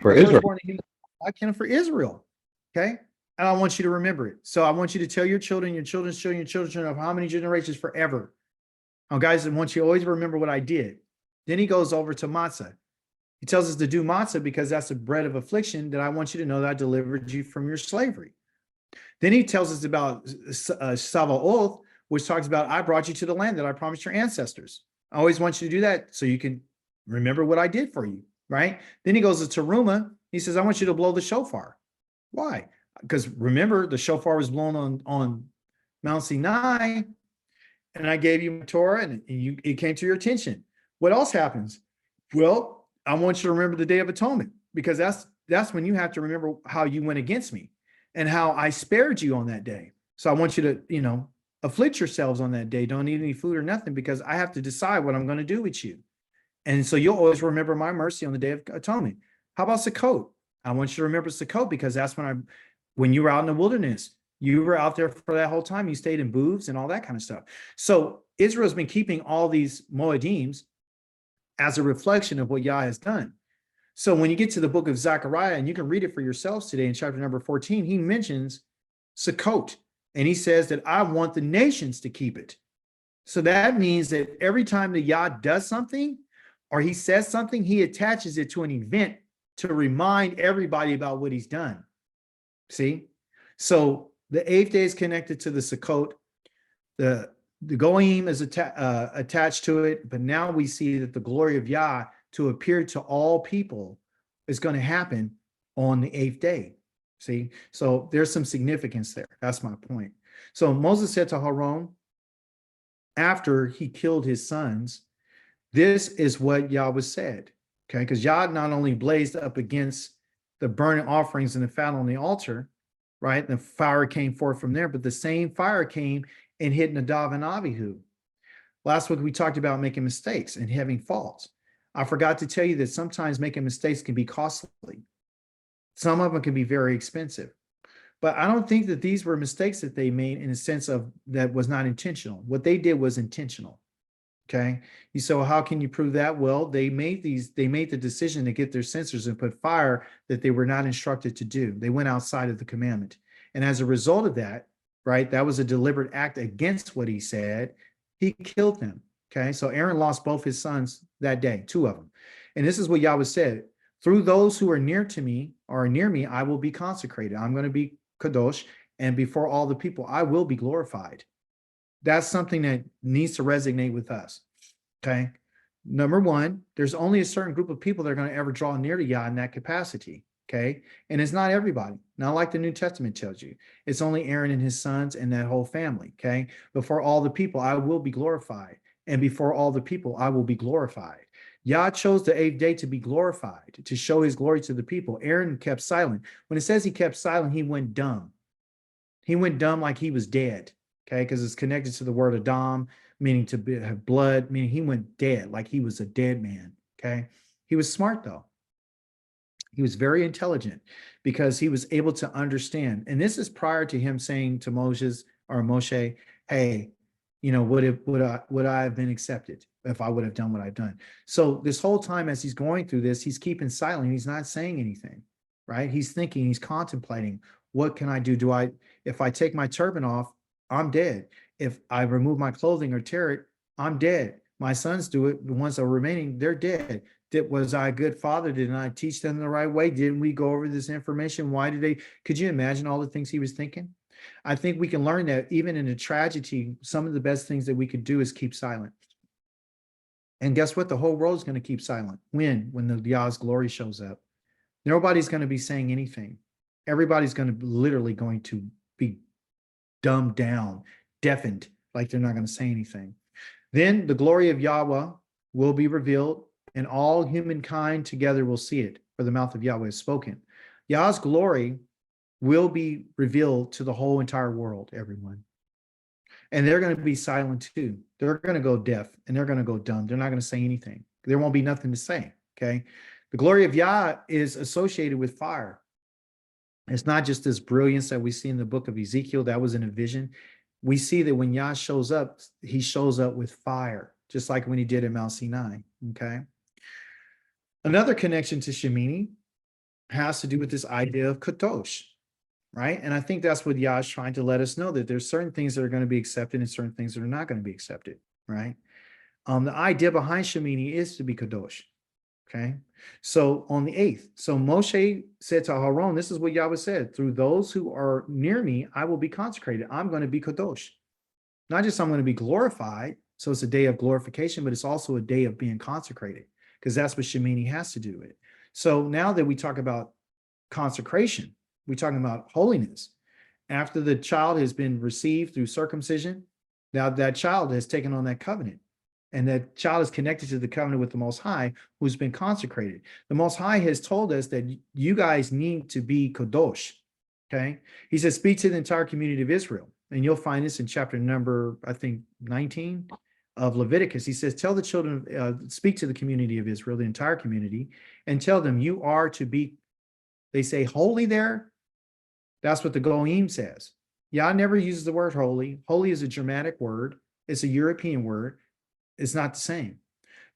For Israel. I killed him for Israel. Okay. And I want you to remember it. So I want you to tell your children, your children's children, your children's children, of how many generations forever. Now, guys, I want you to always remember what I did. Then he goes over to matzah. He tells us to do matzah because that's the bread of affliction that I want you to know that I delivered you from your slavery. Then he tells us about Savaoth, which talks about, I brought you to the land that I promised your ancestors. I always want you to do that so you can remember what I did for you, right? Then he goes to Teruma. He says, I want you to blow the shofar. Why? Because remember, the shofar was blown on Mount Sinai, and I gave you my Torah, and it came to your attention. What else happens? Well, I want you to remember the Day of Atonement, because that's when you have to remember how you went against me and how I spared you on that day. So I want you to, afflict yourselves on that day. Don't eat any food or nothing, because I have to decide what I'm going to do with you. And so you'll always remember my mercy on the Day of Atonement. How about Sukkot? I want you to remember Sukkot, because that's when you were out in the wilderness, you were out there for that whole time. You stayed in booths and all that kind of stuff. So Israel's been keeping all these Moedims as a reflection of what Yah has done. So when you get to the book of Zechariah, and you can read it for yourselves today in chapter number 14, he mentions Sukkot, and he says that I want the nations to keep it. So that means that every time the Yah does something or he says something, he attaches it to an event to remind everybody about what he's done. See? So The 8th day is connected to the Sukkot. The Goyim is attached to it, but now we see that the glory of Yah to appear to all people is going to happen on the 8th day. See, so there's some significance there. That's my point. So Moses said to Aaron, after he killed his sons, this is what Yahweh said. Okay, because Yah not only blazed up against the burning offerings and the fat on the altar, right? And the fire came forth from there, but the same fire came and hit Nadav and Abihu. Last week, we talked about making mistakes and having faults. I forgot to tell you that sometimes making mistakes can be costly. Some of them can be very expensive. But I don't think that these were mistakes that they made in a sense of that was not intentional. What they did was intentional. Okay. You say, well, how can you prove that? Well, they made the decision to get their censers and put fire that they were not instructed to do. They went outside of the commandment. And as a result of that, right, that was a deliberate act against what he said. He killed them. Okay. So Aaron lost both his sons that day, 2 of them. And this is what Yahweh said: through those who are near to me or near me, I will be consecrated. I'm going to be kadosh, and before all the people, I will be glorified. That's something that needs to resonate with us. Okay. Number one, there's only a certain group of people that are going to ever draw near to Yah in that capacity. Okay. And it's not everybody, not like the New Testament tells you. It's only Aaron and his sons and that whole family. Okay. Before all the people, I will be glorified. And before all the people, I will be glorified. Yah chose the 8th day to be glorified, to show his glory to the people. Aaron kept silent. When it says he kept silent, he went dumb. He went dumb like he was dead. Okay, because it's connected to the word Adam, meaning to have blood, meaning he went dead, like he was a dead man. Okay, he was smart though. He was very intelligent because he was able to understand. And this is prior to him saying to Moses or Moshe, hey, would I have been accepted if I would have done what I've done? So this whole time as he's going through this, he's keeping silent. He's not saying anything, right? He's thinking, he's contemplating, what can I do? If I take my turban off, I'm dead. If I remove my clothing or tear it, I'm dead. My sons do it. The ones that are remaining, they're dead. Was I a good father? Didn't I teach them the right way? Didn't we go over this information? Could you imagine all the things he was thinking? I think we can learn that even in a tragedy, some of the best things that we could do is keep silent. And guess what? The whole world's going to keep silent. When the Yah's glory shows up, nobody's going to be saying anything. Everybody's literally going to be dumbed down, deafened, like they're not going to say anything. Then the glory of Yahweh will be revealed, and all humankind together will see it, for the mouth of Yahweh has spoken. Yah's glory will be revealed to the whole entire world, everyone. And they're going to be silent too. They're going to go deaf and they're going to go dumb. They're not going to say anything. There won't be nothing to say. Okay. The glory of Yah is associated with fire. It's not just this brilliance that we see in the book of Ezekiel. That was in a vision. We see that when Yah shows up, he shows up with fire, just like when he did at Mount Sinai. Okay. Another connection to Shemini has to do with this idea of kadosh, right? And I think that's what Yah is trying to let us know, that there's certain things that are going to be accepted and certain things that are not going to be accepted, right? The idea behind Shemini is to be kadosh. Okay. So on the 8th, so Moshe said to Aaron, this is what Yahweh said: through those who are near me, I will be consecrated. I'm going to be kadosh. Not just I'm going to be glorified. So it's a day of glorification, but it's also a day of being consecrated, because that's what Shemini has to do with it. So now that we talk about consecration, we're talking about holiness. After the child has been received through circumcision, now that child has taken on that covenant. And that child is connected to the covenant with the Most High, who's been consecrated. The Most High has told us that you guys need to be kadosh. Okay. He says, speak to the entire community of Israel. And you'll find this in chapter number, I think, 19 of Leviticus. He says, tell the children, speak to the community of Israel, the entire community, and tell them you are to be, they say holy there. That's what the Goyim says. Yah never uses the word holy. Holy is a Germanic word. It's a European word. It's not the same,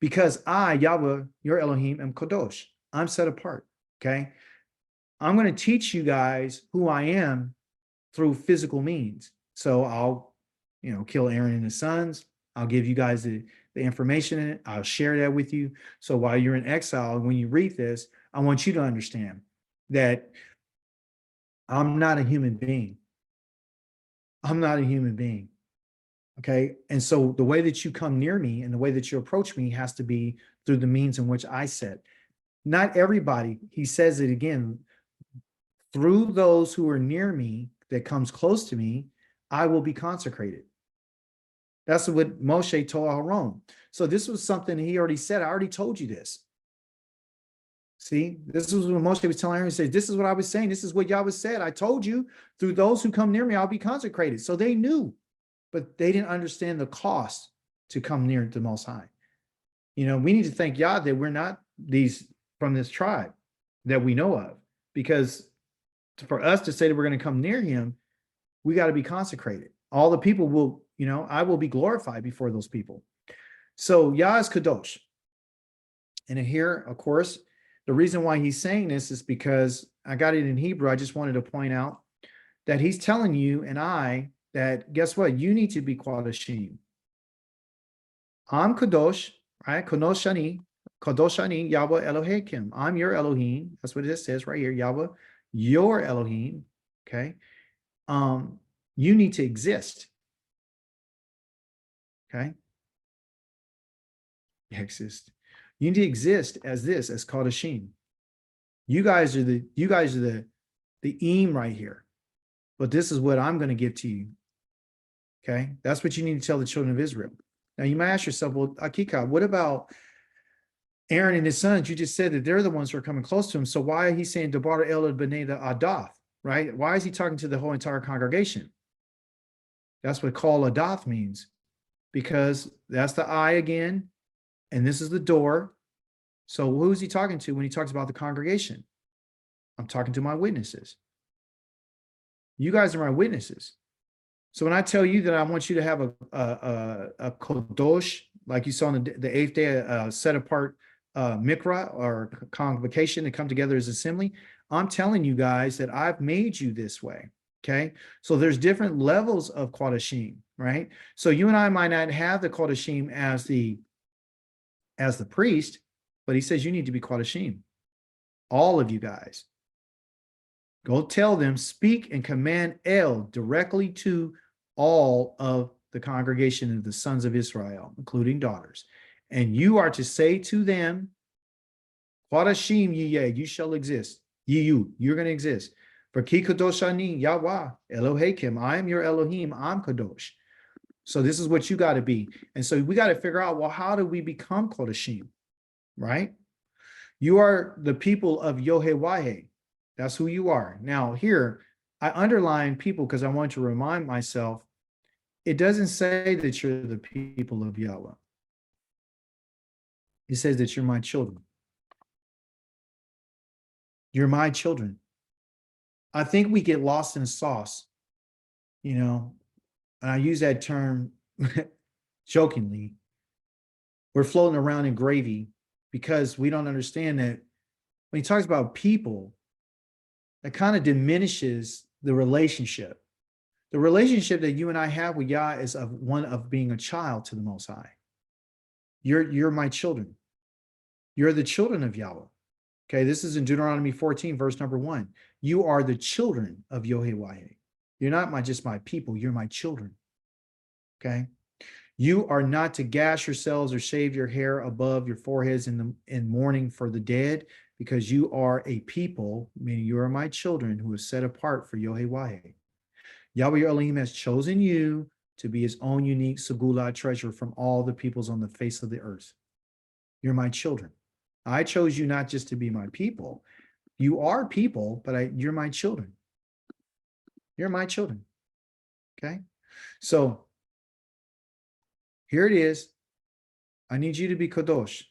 because I, Yahweh, your Elohim, am kadosh. I'm set apart. Okay. I'm going to teach you guys who I am through physical means. So I'll, kill Aaron and his sons. I'll give you guys the information in it. I'll share that with you. So while you're in exile, when you read this, I want you to understand that I'm not a human being. I'm not a human being. Okay. And so the way that you come near me and the way that you approach me has to be through the means in which I set. Not everybody, he says it again, through those who are near me, that comes close to me, I will be consecrated. That's what Moshe told Aaron. So this was something he already said. I already told you this. See, this is what Moshe was telling Aaron. He said, this is what I was saying. This is what Yahweh said. I told you, through those who come near me, I'll be consecrated. So they knew, but they didn't understand the cost to come near the Most High. You know, we need to thank Yah that we're not these from this tribe that we know of, because for us to say that we're going to come near him, we got to be consecrated. All the people will, you know, I will be glorified before those people. So Yah is Kadosh. And here, of course, the reason why he's saying this is because I got it in Hebrew. I just wanted to point out that he's telling you and I that, guess what? You need to be Kodashim. I'm Kadosh, right? Kadoshani, Yahweh Elohim. I'm your Elohim. That's what it says right here. Yahweh, your Elohim. Okay. You need to exist. Okay. Exist. You need to exist as this, as Kodashim. You guys are the eem right here. But this is what I'm going to give to you. Okay. That's what you need to tell the children of Israel. Now you might ask yourself, well, Akika, what about Aaron and his sons? You just said that they're the ones who are coming close to him. So why are he saying Debar El B'nai the Adath, right? Why is he talking to the whole entire congregation? That's what Kol Adath means, because that's the eye again, and this is the door. So who is he talking to when he talks about the congregation? I'm talking to my witnesses. You guys are my witnesses. So when I tell you that I want you to have a kodosh, like you saw on the eighth day, set apart mikra or convocation to come together as assembly, I'm telling you guys that I've made you this way. Okay, so there's different levels of kodashim, right? So you and I might not have the kodashim as the priest, but he says you need to be kodashim. All of you guys. Go tell them, speak and command El directly to all of the congregation of the sons of Israel, including daughters. And you are to say to them, Kodashim ye, you shall exist. You're going to exist. For ki kadosh ani Yahweh Elohim, I am your Elohim, I'm kadosh. So this is what you got to be. And so we got to figure out, well, how do we become Kodashim, right? You are the people of Yohewah. That's who you are. Now here, I underline people because I want to remind myself, it doesn't say that you're the people of Yahweh. It says that you're my children. You're my children. I think we get lost in sauce, you know, and I use that term jokingly. We're floating around in gravy because we don't understand that when he talks about people, that kind of diminishes the relationship. The relationship that you and I have with Yah is of one of being a child to the Most High. You're my children. You're the children of Yahweh. Okay, this is in Deuteronomy 14, verse number 1. You are the children of Yohewah. You're not just my people, you're my children. Okay. You are not to gash yourselves or shave your hair above your foreheads in mourning for the dead, because you are a people, meaning you are my children, who are set apart for Yohewah. Yahweh your Elohim has chosen you to be his own unique Segula treasure from all the peoples on the face of the earth. You're my children. I chose you not just to be my people. You are people, but you're my children. You're my children. Okay? So here it is. I need you to be Kadosh.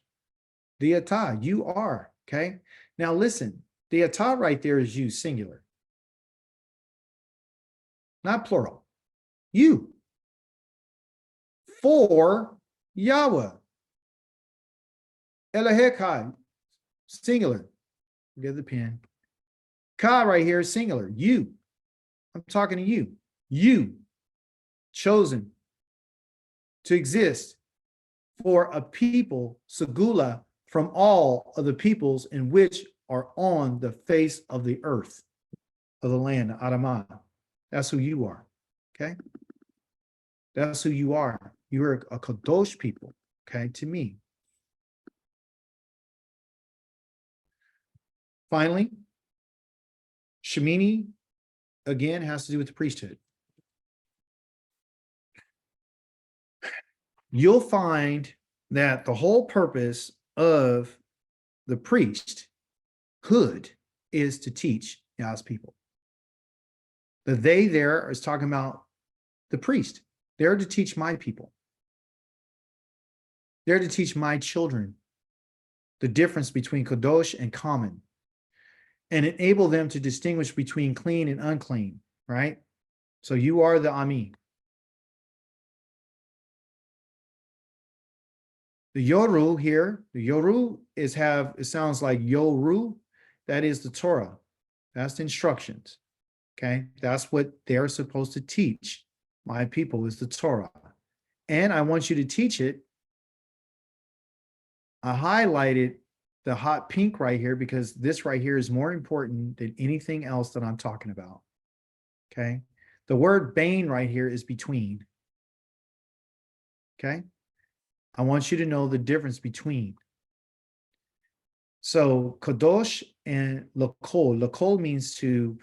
The Atah, you are. Okay? Now listen, the Atah right there is you, singular. Not plural. You. For Yahweh. Elohekah, singular. Get the pen. Ka right here is singular. You. I'm talking to you. You. Chosen to exist for a people, Segula, from all of the peoples in which are on the face of the earth, of the land, Adamah. That's who you are. Okay. That's who you are. You're a kadosh people. Okay. To me. Finally, Shemini, again, has to do with the priesthood. You'll find that the whole purpose of the priesthood is to teach God's people. The they there is talking about the priest. They're to teach my people. They're to teach my children the difference between kadosh and common, and enable them to distinguish between clean and unclean, right? So you are the Ami. The Yoru here, the Yoru it sounds like Yoru. That is the Torah. That's the instructions. Okay. That's what they're supposed to teach. My people is the Torah. And I want you to teach it. I highlighted the hot pink right here because this right here is more important than anything else that I'm talking about. Okay. The word bain right here is between. Okay. I want you to know the difference between. So kadosh and lakol. Lakol means to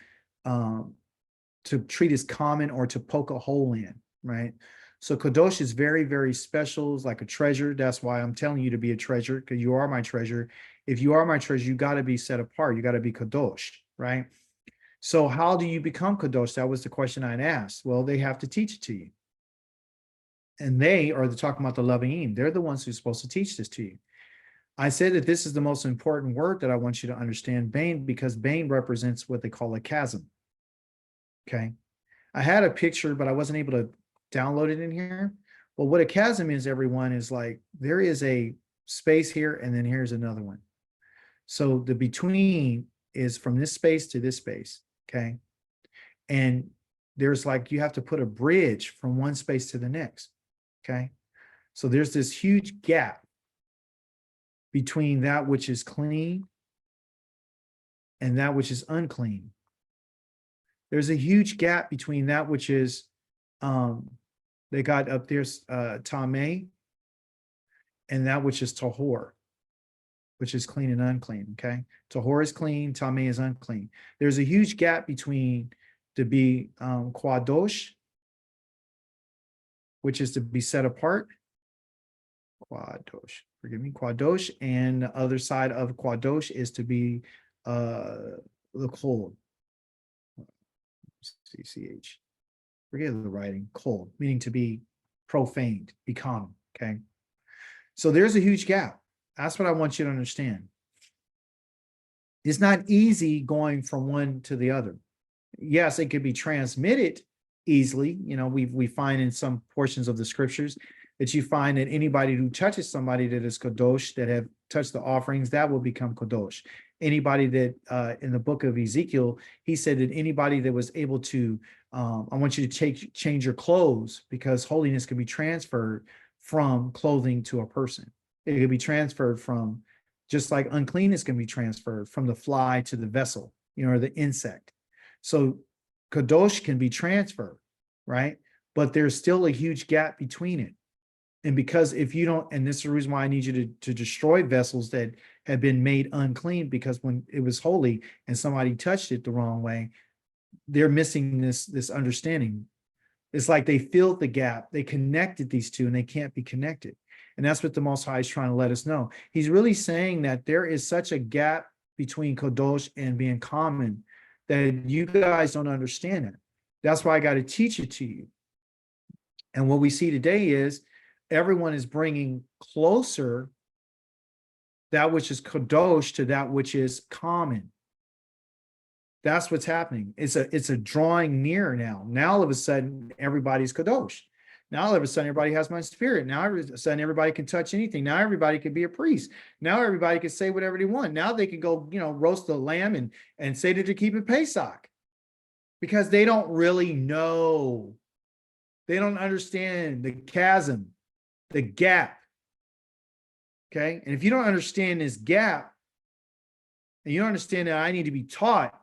treat as common or to poke a hole in, right? So kadosh is very, very special. It's like a treasure. That's why I'm telling you to be a treasure, because you are my treasure. If you are my treasure, you got to be set apart. You got to be kadosh, right? So how do you become kadosh? That was the question I'd asked. Well, they have to teach it to you. And they are talking about the Leviim. They're the ones who're supposed to teach this to you. I said that this is the most important word that I want you to understand, bain, because bain represents what they call a chasm. Okay. I had a picture, but I wasn't able to download it in here. Well, what a chasm is, everyone, is like there is a space here, and then here's another one. So the between is from this space to this space. Okay. And there's like you have to put a bridge from one space to the next. Okay. So there's this huge gap between that which is clean and that which is unclean. There's a huge gap between that which is, they got up there, tameh, and that which is tahor, which is clean and unclean, okay? Tahor is clean, tameh is unclean. There's a huge gap between to be kwadosh, which is to be set apart, kwadosh, forgive me, kwadosh, and the other side of kwadosh is to be l'kol, CCH. Forget the writing, kol, meaning to be profaned, be common, okay? So there's a huge gap. That's what I want you to understand. It's not easy going from one to the other. Yes, it could be transmitted easily. You know, we find in some portions of the scriptures that you find that anybody who touches somebody that is kadosh, that have touched the offerings, that will become kadosh. Anybody that in the book of Ezekiel, he said that anybody that was able to, I want you to change your clothes, because holiness can be transferred from clothing to a person. It can be transferred from, just like uncleanness can be transferred from the fly to the vessel, you know, or the insect. So kadosh can be transferred, right? But there's still a huge gap between it. And because if you don't, and this is the reason why I need you to destroy vessels that have been made unclean, because when it was holy and somebody touched it the wrong way, they're missing this understanding. It's like they filled the gap, they connected these two, and they can't be connected. And that's what the Most High is trying to let us know. He's really saying that there is such a gap between kadosh and being common that you guys don't understand it. That's why I got to teach it to you. And what we see today is everyone is bringing closer that which is kadosh to that which is common. That's what's happening. It's a drawing near now. Now all of a sudden everybody's kadosh. Now all of a sudden everybody has my spirit. Now all of a sudden everybody can touch anything. Now everybody can be a priest. Now everybody can say whatever they want. Now they can go, you know, roast the lamb and say that to keep it Pesach, because they don't really know. They don't understand the chasm, the gap. Okay. And if you don't understand this gap, and you don't understand that I need to be taught,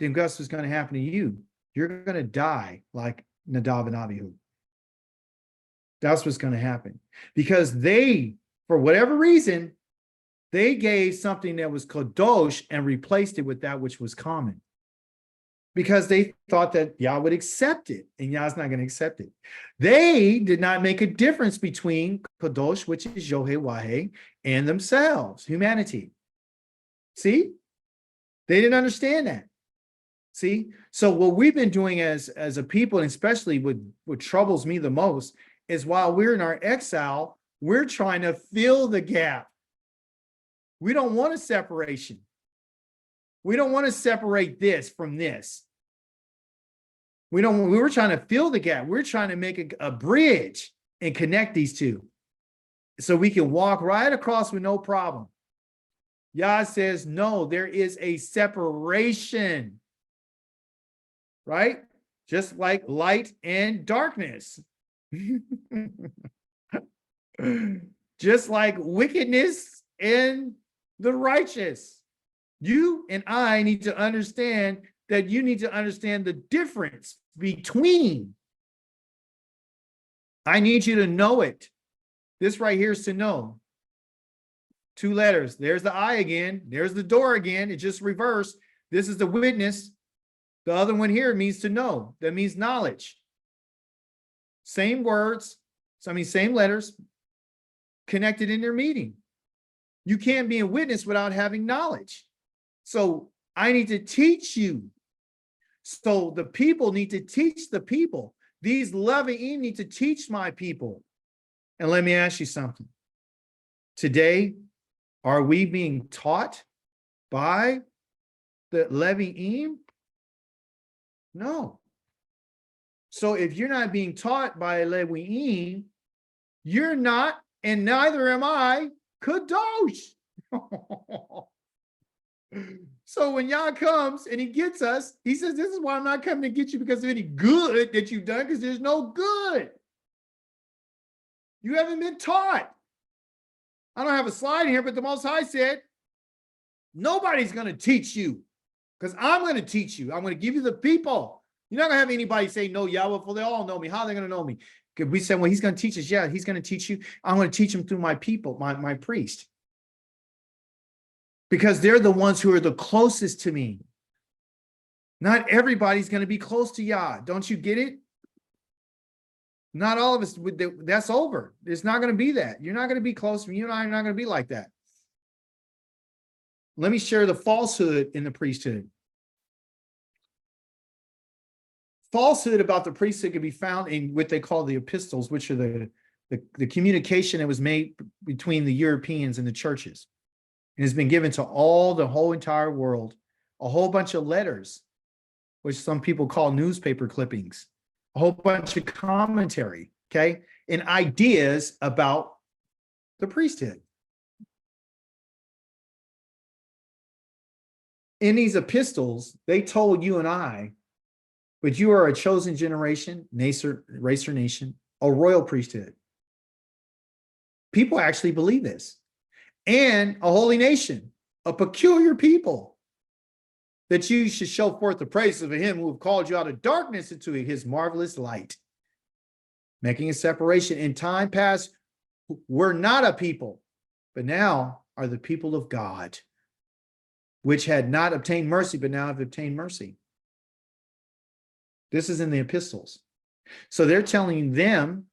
then guess what's going to happen to you? You're going to die like Nadab and Abihu. That's what's going to happen. Because they, for whatever reason, they gave something that was kadosh and replaced it with that which was common. Because they thought that Yah would accept it, and Yah's not going to accept it. They did not make a difference between kadosh, which is Yohe Wahe, and themselves, humanity. See? They didn't understand that. See? So what we've been doing as a people, and especially what troubles me the most, is while we're in our exile, we're trying to fill the gap. We don't want a separation. We don't want to separate this from this. We were trying to fill the gap. We're trying to make a bridge and connect these two so we can walk right across with no problem. Yah says, no, there is a separation, right? Just like light and darkness. Just like wickedness and the righteous. You and I need to understand that you need to understand the difference between. I need you to know it. This right here is to know. 2 letters. There's the I again. There's the door again. It just reversed. This is the witness. The other one here means to know. That means knowledge. Same words. Same letters connected in their meaning. You can't be a witness without having knowledge. So I need to teach you. So the people need to teach the people. These Levi'im need to teach my people. And let me ask you something. Today, are we being taught by the Levi'im? No. So if you're not being taught by Levi'im, you're not, and neither am I, kadosh. So when Yah comes and he gets us, he says, this is why I'm not coming to get you because of any good that you've done, because there's no good. You haven't been taught. I don't have a slide here, but the Most High said, nobody's going to teach you because I'm going to teach you. I'm going to give you the people. You're not going to have anybody say, no, Yahweh, for they all know me. How are they going to know me? Because we said, well, he's going to teach us. Yeah, he's going to teach you. I'm going to teach him through my people, my priest. Because they're the ones who are the closest to me. Not everybody's going to be close to Yah. Don't you get it? Not all of us, that's over. It's not going to be that. You're not going to be close to me. You and I are not going to be like that. Let me share the falsehood in the priesthood. Falsehood about the priesthood can be found in what they call the epistles, which are the communication that was made between the Europeans and the churches. It has been given to the whole entire world, a whole bunch of letters, which some people call newspaper clippings, a whole bunch of commentary, okay, and ideas about the priesthood. In these epistles, they told you and I, but you are a chosen generation, racer nation, a royal priesthood. People actually believe this. And a holy nation, a peculiar people, that you should show forth the praises of him who have called you out of darkness into his marvelous light. Making a separation. In time past, we're not a people, but now are the people of God, which had not obtained mercy, but now have obtained mercy. This is in the epistles. So they're telling them,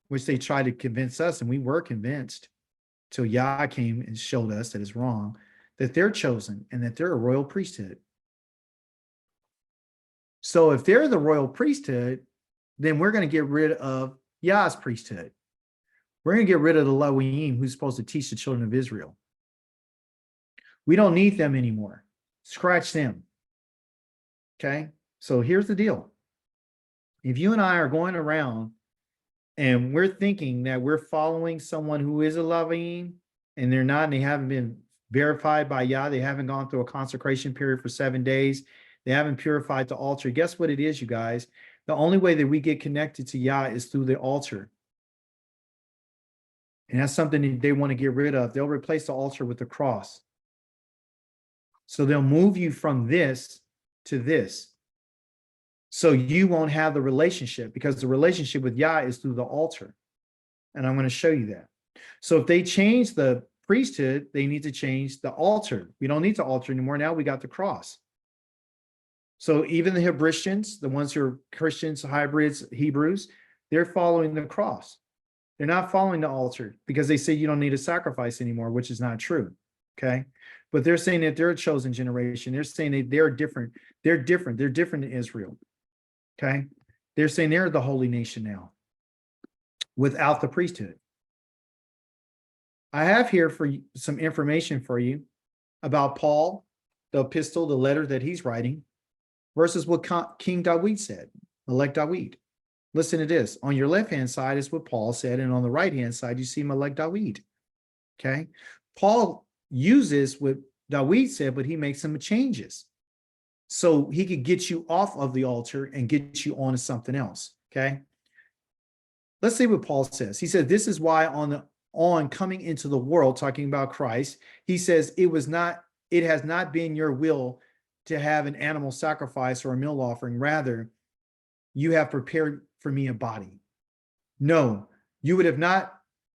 which they tried to convince us, and we were convinced, till Yah came and showed us that it's wrong, that they're chosen and that they're a royal priesthood. So if they're the royal priesthood, then we're going to get rid of Yah's priesthood. We're going to get rid of the Levi'im who's supposed to teach the children of Israel. We don't need them anymore. Scratch them. Okay? So here's the deal. If you and I are going around and we're thinking that we're following someone who is a Levi'im, and they're not, and they haven't been verified by Yah, they haven't gone through a consecration period for 7 days, they haven't purified the altar. Guess what it is, you guys? The only way that we get connected to Yah is through the altar. And that's something that they want to get rid of. They'll replace the altar with the cross. So they'll move you from this to this. So you won't have the relationship because the relationship with Yah is through the altar. And I'm going to show you that. So if they change the priesthood, they need to change the altar. We don't need the altar anymore. Now we got the cross. So even the Hebristians, the ones who are Christians, hybrids, Hebrews, they're following the cross. They're not following the altar because they say you don't need a sacrifice anymore, which is not true. Okay. But they're saying that they're a chosen generation. They're saying that they're different. They're different. They're different than Israel. Okay. They're saying they're the holy nation now without the priesthood. I have here for you some information for you about Paul, the epistle, the letter that he's writing, versus what King David said, Melech David. Listen to this. On your left-hand side is what Paul said, and on the right-hand side, you see Melech David. Okay. Paul uses what David said, but he makes some changes. So he could get you off of the altar and get you onto something else. Okay. Let's see what Paul says. He said, this is why on coming into the world, talking about Christ, he says, it has not been your will to have an animal sacrifice or a meal offering. Rather, you have prepared for me a body. No, you would have not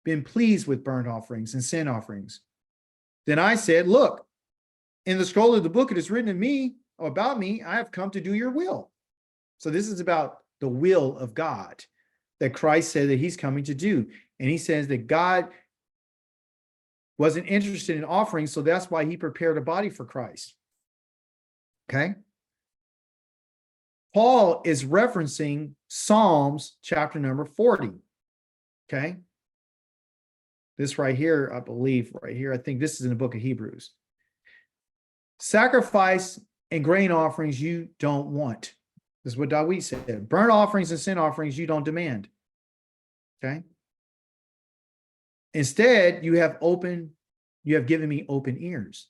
been pleased with burnt offerings and sin offerings. Then I said, look, in the scroll of the book, it is written of me, about me, I have come to do your will. So this is about the will of God that Christ said that he's coming to do. And he says that God wasn't interested in offerings, so that's why he prepared a body for Christ. Okay? Paul is referencing Psalms chapter number 40. Okay? This right here, I believe, right here, I think this is in the book of Hebrews. Sacrifice and grain offerings you don't want. This is what David said. Burnt offerings and sin offerings you don't demand. Okay? Instead, you have given me open ears.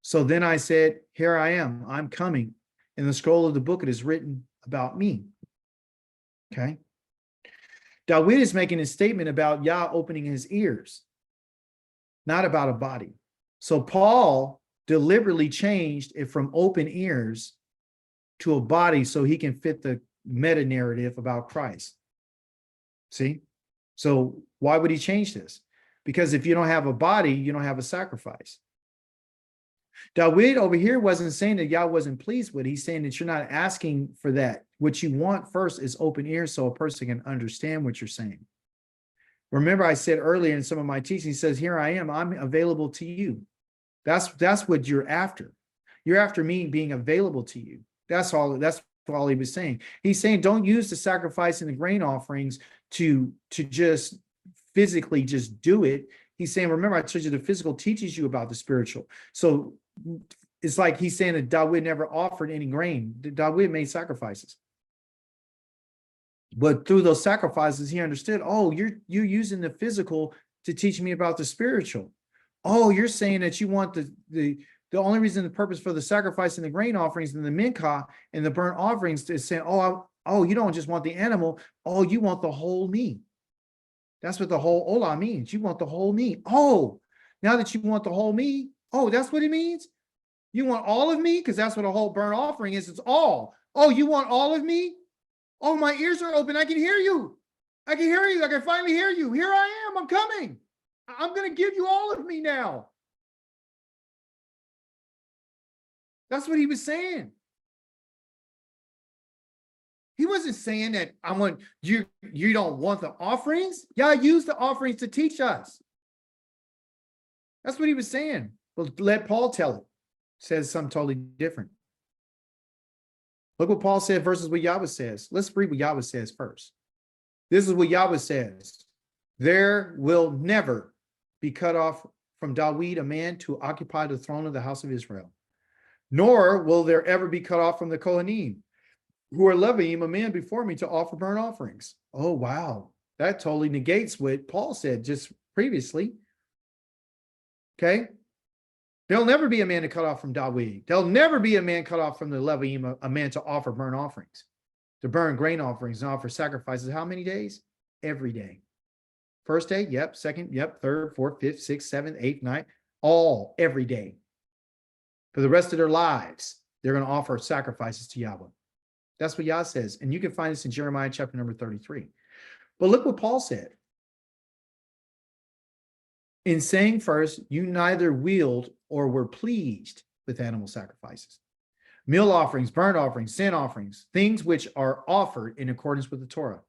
So then I said, here I am, I'm coming. In the scroll of the book, it is written about me. Okay? David is making a statement about Yah opening his ears, not about a body. So Paul deliberately changed it from open ears to a body so he can fit the meta narrative about Christ. See? So why would he change this? Because if you don't have a body, you don't have a sacrifice. David over here wasn't saying that Yah wasn't pleased with it. He's saying that you're not asking for that. What you want first is open ears so a person can understand what you're saying. Remember, I said earlier in some of my teachings, he says, here I am, I'm available to you. That's what you're after. You're after me being available to you. That's all he was saying. He's saying, don't use the sacrifice and the grain offerings to just physically just do it. He's saying, remember, I told you the physical teaches you about the spiritual. So it's like he's saying that David never offered any grain. David made sacrifices. But through those sacrifices, he understood, oh, you're using the physical to teach me about the spiritual. Oh, you're saying that you want the only reason, the purpose for the sacrifice and the grain offerings and the mincha and the burnt offerings is saying, oh, you don't just want the animal. Oh, you want the whole me. That's what the whole olah means. You want the whole me. Oh, now that you want the whole me, oh, that's what it means? You want all of me? Because that's what a whole burnt offering is. It's all. Oh, you want all of me? Oh, my ears are open. I can hear you. I can hear you. I can finally hear you. Here I am. I'm coming. I'm going to give you all of me now. That's what he was saying. He wasn't saying that I want you don't want the offerings. Yeah, use the offerings to teach us. That's what he was saying. Well, let Paul tell it. Says something totally different. Look what Paul said versus what Yahweh says. Let's read what Yahweh says first. This is what Yahweh says. There will never be cut off from David a man to occupy the throne of the house of Israel. Nor will there ever be cut off from the Kohanim, who are Leviim, a man before me to offer burnt offerings. Oh, wow. That totally negates what Paul said just previously. Okay. There'll never be a man to cut off from David. There'll never be a man cut off from the Leviim, a man to offer burnt offerings, to burn grain offerings and offer sacrifices. How many days? Every day. First day, yep. Second, yep. Third, fourth, fifth, sixth, seventh, eighth, ninth. All every day. For the rest of their lives. They're going to offer sacrifices to Yahweh. That's what Yah says. And you can find this in Jeremiah chapter number 33. But look what Paul said. In saying first, you neither willed or were pleased with animal sacrifices, meal offerings, burnt offerings, sin offerings, things which are offered in accordance with the Torah.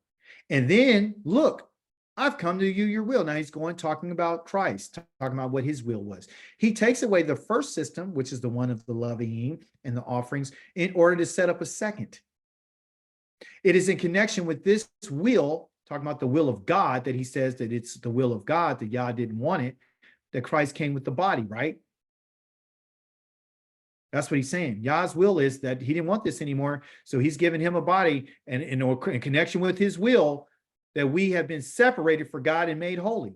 And then look, I've come to you your will. Now he's talking about Christ, talking about what his will was. He takes away the first system, which is the one of the loving and the offerings, in order to set up a second. It is in connection with this will, talking about the will of God, that he says that it's the will of God, that Yah didn't want it, that Christ came with the body, right? That's what he's saying. Yah's will is that he didn't want this anymore. So he's given him a body, and in connection with his will, that we have been separated for God and made holy.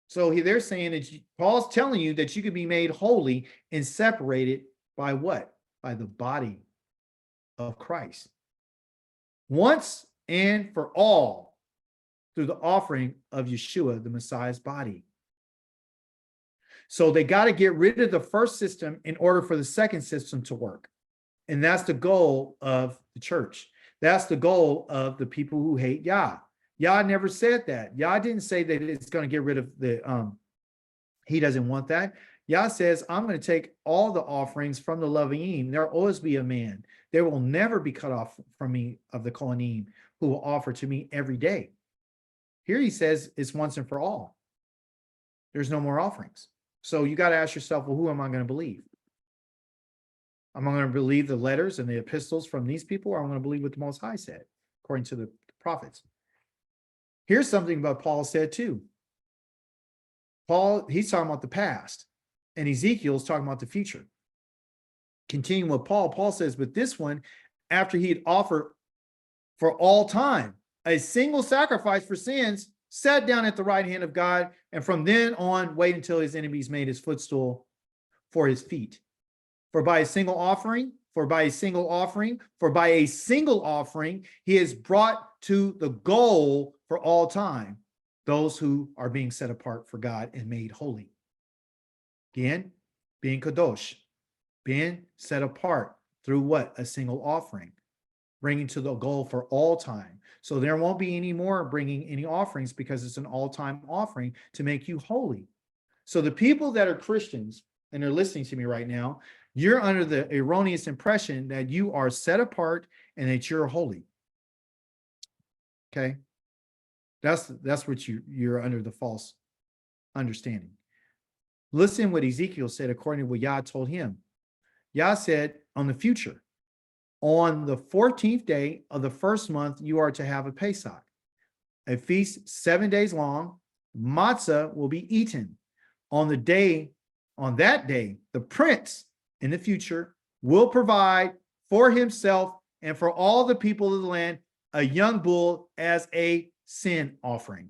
So they're saying that Paul's telling you that you could be made holy and separated by what? By the body of Christ. Once and for all, through the offering of Yeshua, the Messiah's body. So they got to get rid of the first system in order for the second system to work. And that's the goal of the church. That's the goal of the people who hate Yah. Yah never said that. Yah didn't say that it's going to get rid of he doesn't want that. Yah says, I'm going to take all the offerings from the Leviim. There will always be a man. There will never be cut off from me of the Kohanim who will offer to me every day. Here he says it's once and for all. There's no more offerings. So you got to ask yourself, well, who am I going to believe? Am I going to believe the letters and the epistles from these people, or am I going to believe what the Most High said, according to the prophets? Here's something about Paul said too. Paul, he's talking about the past, and Ezekiel's talking about the future. Continuing with Paul, Paul says, but this one, after he had offered for all time a single sacrifice for sins, sat down at the right hand of God, and from then on, wait until his enemies made his footstool for his feet. For by a single offering, he has brought to the goal for all time those who are being set apart for God and made holy. Again, being kadosh, being set apart through what? A single offering, bringing to the goal for all time. So there won't be any more bringing any offerings, because it's an all-time offering to make you holy. So the people that are Christians and are listening to me right now, you're under the erroneous impression that you are set apart and that you're holy. Okay? That's what you're under the false understanding. Listen what Ezekiel said according to what Yah told him. Yah said on the future, on the 14th day of the first month, you are to have a Pesach, a feast 7 days long. Matzah will be eaten. On that day, the prince in the future will provide for himself and for all the people of the land a young bull as a sin offering.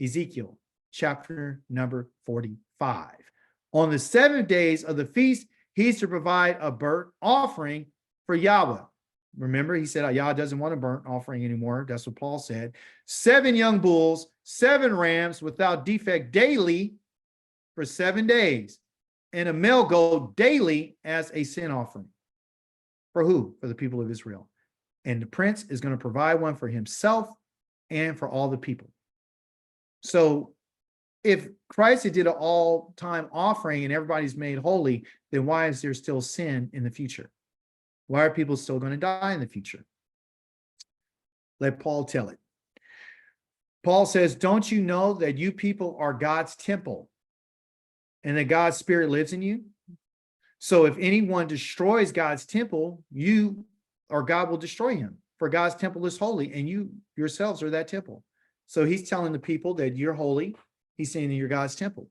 Ezekiel chapter number 45. On the 7 days of the feast, he's to provide a burnt offering for Yahweh. Remember, he said Yah doesn't want a burnt offering anymore. That's what Paul said. 7 young bulls, 7 rams without defect daily for 7 days, and a male goat daily as a sin offering. For who? For the people of Israel. And the prince is going to provide one for himself and for all the people. So if Christ did an all-time offering and everybody's made holy, then why is there still sin in the future? Why are people still going to die in the future? Let Paul tell it. Paul says, don't you know that you people are God's temple and that God's spirit lives in you? So if anyone destroys God's temple, you or God will destroy him. For God's temple is holy, and you yourselves are that temple. So he's telling the people that you're holy. He's saying that you're God's temple.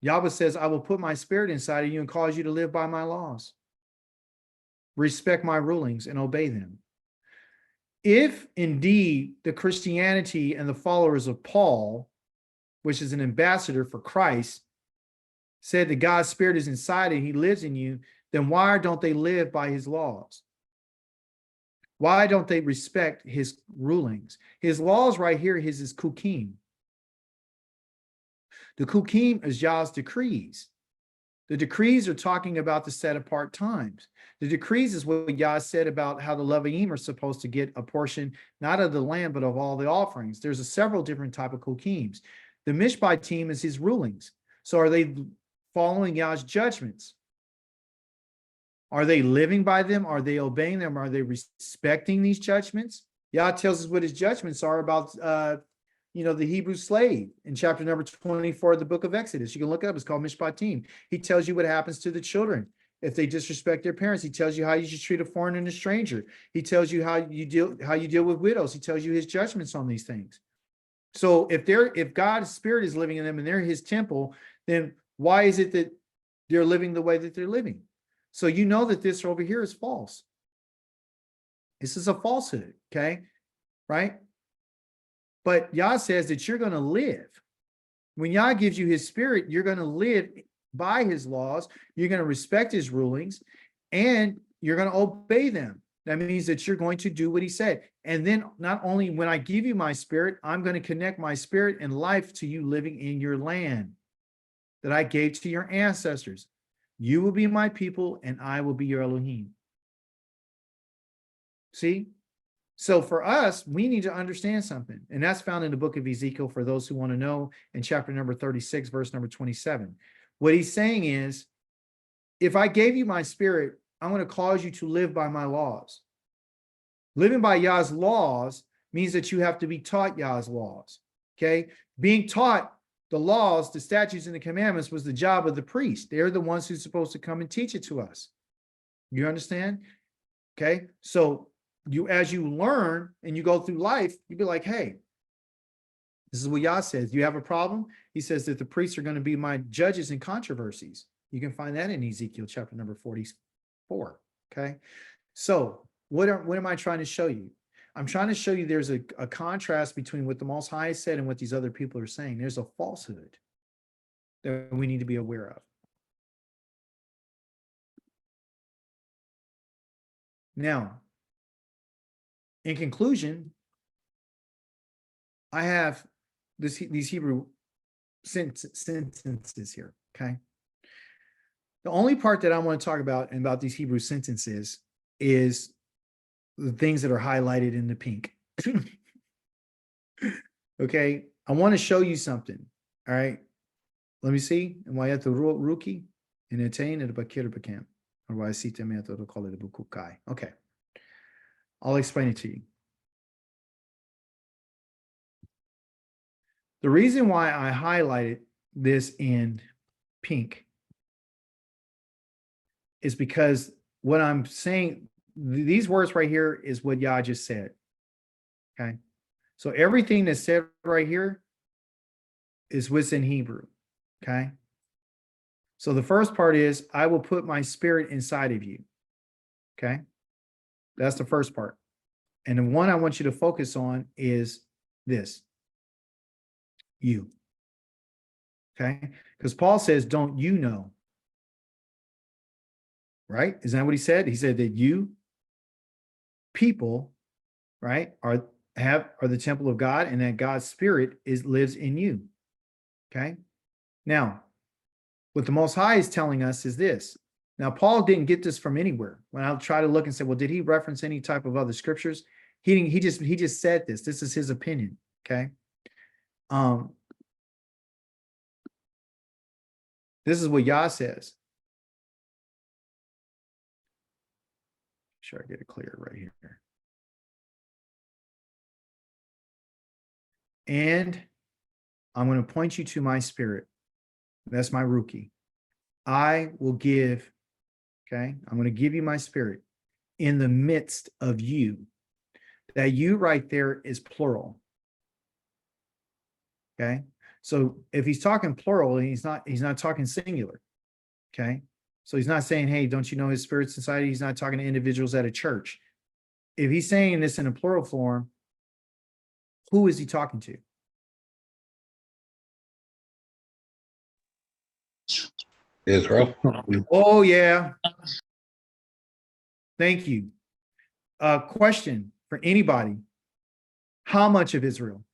Yahweh says, I will put my spirit inside of you and cause you to live by my laws. Respect my rulings and obey them. If indeed the Christianity and the followers of Paul, which is an ambassador for Christ, said that God's spirit is inside and he lives in you, then why don't they live by his laws? Why don't they respect his rulings? His laws right here, his kukim. The kukim is Yah's decrees. The decrees are talking about the set apart times. The decrees is what Yah said about how the Leviim are supposed to get a portion, not of the land, but of all the offerings. There's several different type of kokim. The Mishpat team is his rulings. So are they following Yah's judgments? Are they living by them? Are they obeying them? Are they respecting these judgments? Yah tells us what his judgments are about, the Hebrew slave in chapter number 24 of the book of Exodus. You can look it up. It's called Mishpatim. He tells you what happens to the children if they disrespect their parents. He tells you how you should treat a foreigner and a stranger. He tells you how you deal with widows. He tells you his judgments on these things. So if God's spirit is living in them and they're his temple, then why is it that they're living the way that they're living? So you know that this over here is false. This is a falsehood, okay? Right? But Yah says that you're going to live. When Yah gives you his spirit, you're going to live by his laws. You're going to respect his rulings, and you're going to obey them. That means that you're going to do what he said. And then not only when I give you my spirit, I'm going to connect my spirit and life to you living in your land that I gave to your ancestors. You will be my people, and I will be your Elohim. See? So for us, we need to understand something. And that's found in the book of Ezekiel for those who want to know, in chapter number 36, verse number 27. What he's saying is, if I gave you my spirit, I'm going to cause you to live by my laws. Living by Yah's laws means that you have to be taught Yah's laws. Okay? Being taught the laws, the statutes, and the commandments was the job of the priest. They're the ones who's supposed to come and teach it to us. You understand? Okay? So as you learn and you go through life, you be like, hey, this is what Yah says. You have a problem? He says that the priests are going to be my judges in controversies. You can find that in Ezekiel chapter number 44. Okay. So what am I trying to show you? I'm trying to show you there's a contrast between what the Most High said and what these other people are saying. There's a falsehood that we need to be aware of. Now, in conclusion, I have these Hebrew sentences here, okay? The only part that I want to talk about these Hebrew sentences is the things that are highlighted in the pink. Okay, I want to show you something, all right? Let me see. Okay. Okay. I'll explain it to you. The reason why I highlighted this in pink is because what I'm saying, these words right here is what Yah just said. Okay. So everything that's said right here is what's in Hebrew. Okay. So the first part is, I will put my spirit inside of you. Okay. That's the first part. And the one I want you to focus on is this. You. Okay. Because Paul says, don't you know? Right? Isn't that what he said? He said that you people, right, are the temple of God, and that God's spirit lives in you. Okay. Now, what the Most High is telling us is this. Now, Paul didn't get this from anywhere. When I try to look and say, well, did he reference any type of other scriptures? He didn't. He just said this. This is his opinion. Okay. This is what Yah says. Sure, I get it clear right here. And I'm going to point you to my spirit. That's my rookie. I will give, okay? I'm going to give you my spirit in the midst of you. That you right there is plural. Okay? So if he's talking plural, he's not talking singular. Okay? So he's not saying, hey, don't you know his spirit's inside? He's not talking to individuals at a church. If he's saying this in a plural form, who is he talking to? Israel. Oh, yeah. Thank you. Question for anybody. How much of Israel?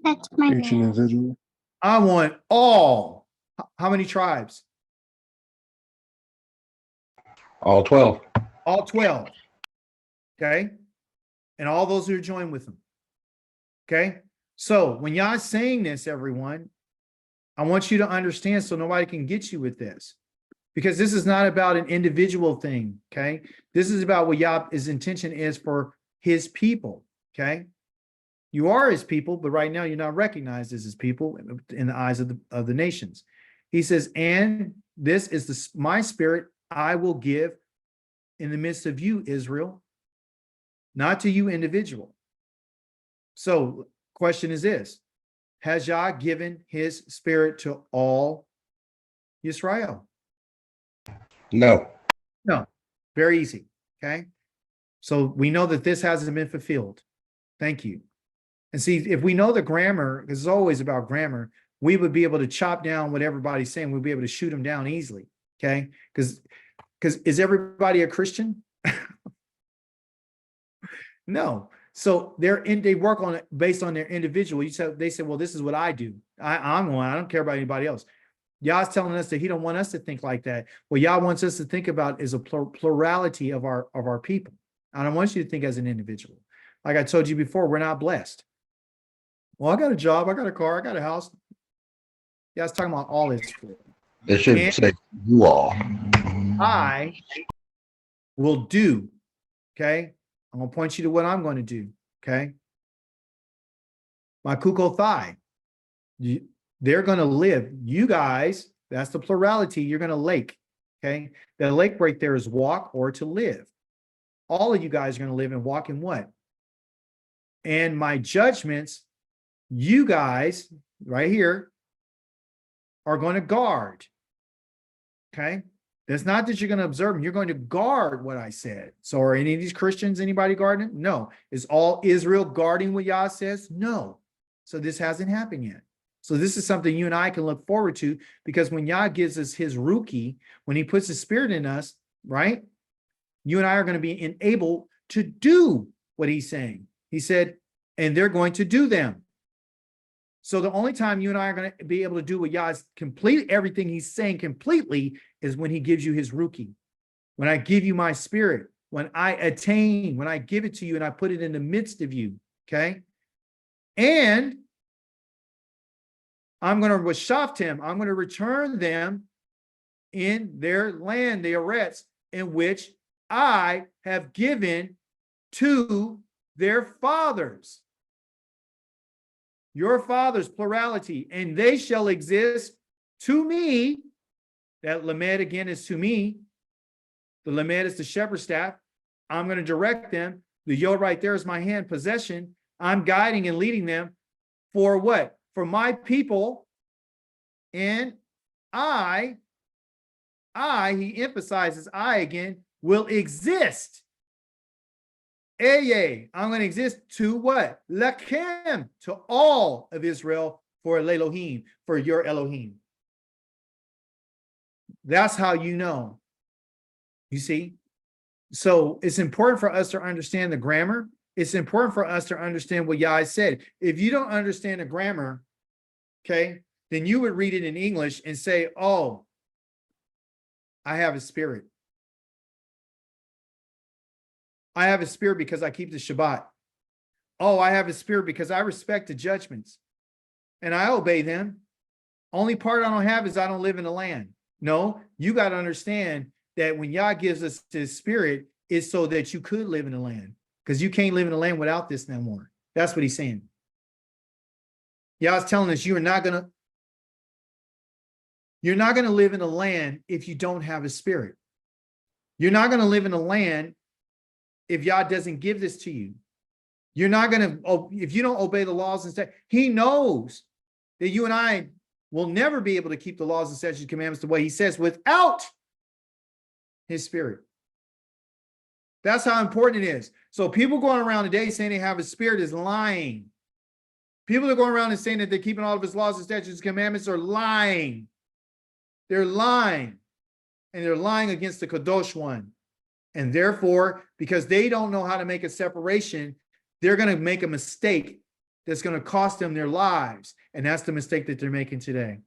That's my Each individual. I want all. How many tribes? All 12. All 12. Okay. And all those who are joined with them. Okay. So when y'all saying this, everyone, I want you to understand so nobody can get you with this. Because this is not about an individual thing. Okay. This is about what Yah's intention is for his people. Okay. You are his people, but right now you're not recognized as his people in the eyes of the nations. He says, and this is my spirit I will give in the midst of you, Israel, not to you individual. So question is this, has Yah given his spirit to all Israel? No. No, very easy. Okay. So we know that this hasn't been fulfilled. Thank you. And see, if we know the grammar, because it's always about grammar, we would be able to chop down what everybody's saying. We'd be able to shoot them down easily. Okay. Because is everybody a Christian? No. So they work on it based on their individual. They say, well, this is what I do. I'm one. I don't care about anybody else. Yah's telling us that he don't want us to think like that. What Yah wants us to think about is a plurality of our people. I don't want you to think as an individual. Like I told you before, we're not blessed. Well, I got a job, I got a car, I got a house. Yeah, I was talking about all Israel. It should And say you all. I will do. Okay. I'm going to point you to what I'm going to do. Okay. My kukothai. They're going to live. You guys, that's the plurality. You're going to lake. Okay. The lake right there is walk or to live. All of you guys are going to live and walk in what? And my judgments, you guys right here are going to guard. Okay. It's not that you're going to observe them. You're going to guard what I said. So are any of these Christians, anybody guarding? No. Is all Israel guarding what Yah says? No. So this hasn't happened yet. So this is something you and I can look forward to, because when Yah gives us his ruki, when he puts his spirit in us, right? You and I are going to be enabled to do what he's saying. He said, and they're going to do them. So the only time you and I are going to be able to do what Yah's complete everything he's saying completely is when he gives you his ruki. When I give you my spirit, when I attain, when I give it to you and I put it in the midst of you. Okay. And I'm going to washaftim, I'm going to return them in their land, the Eretz, in which I have given to their fathers. Your fathers, plurality, and they shall exist to me. That lamed again is to me. The lamed is the shepherd's staff. I'm going to direct them. The yod right there is my hand, possession. I'm guiding and leading them for what? For my people. And I, he emphasizes I again, will exist. I'm going to exist to what? Lakem, to all of Israel, for Elohim, for your Elohim. That's how you know. You see? So it's important for us to understand the grammar. It's important for us to understand what Yah said. If you don't understand the grammar, okay, then you would read it in English and say, oh, I have a spirit. I have a spirit because I keep the Shabbat. Oh, I have a spirit because I respect the judgments and I obey them. Only part I don't have is I don't live in the land. No, you got to understand that when Yah gives us his spirit, it's so that you could live in the land, because you can't live in the land without this no more. That's what he's saying. Yah's telling us you're not going to live in the land if you don't have a spirit. You're not going to live in the land if Yah doesn't give this to you. You're not going to, if you don't obey the laws and statutes. He knows that you and I will never be able to keep the laws and statutes and commandments the way he says without his spirit. That's how important it is. So people going around today saying they have a spirit is lying. People are going around and saying that they're keeping all of his laws and statutes and commandments are lying. They're lying. And they're lying against the Kadosh one. And therefore, because they don't know how to make a separation, they're going to make a mistake that's going to cost them their lives. And that's the mistake that they're making today.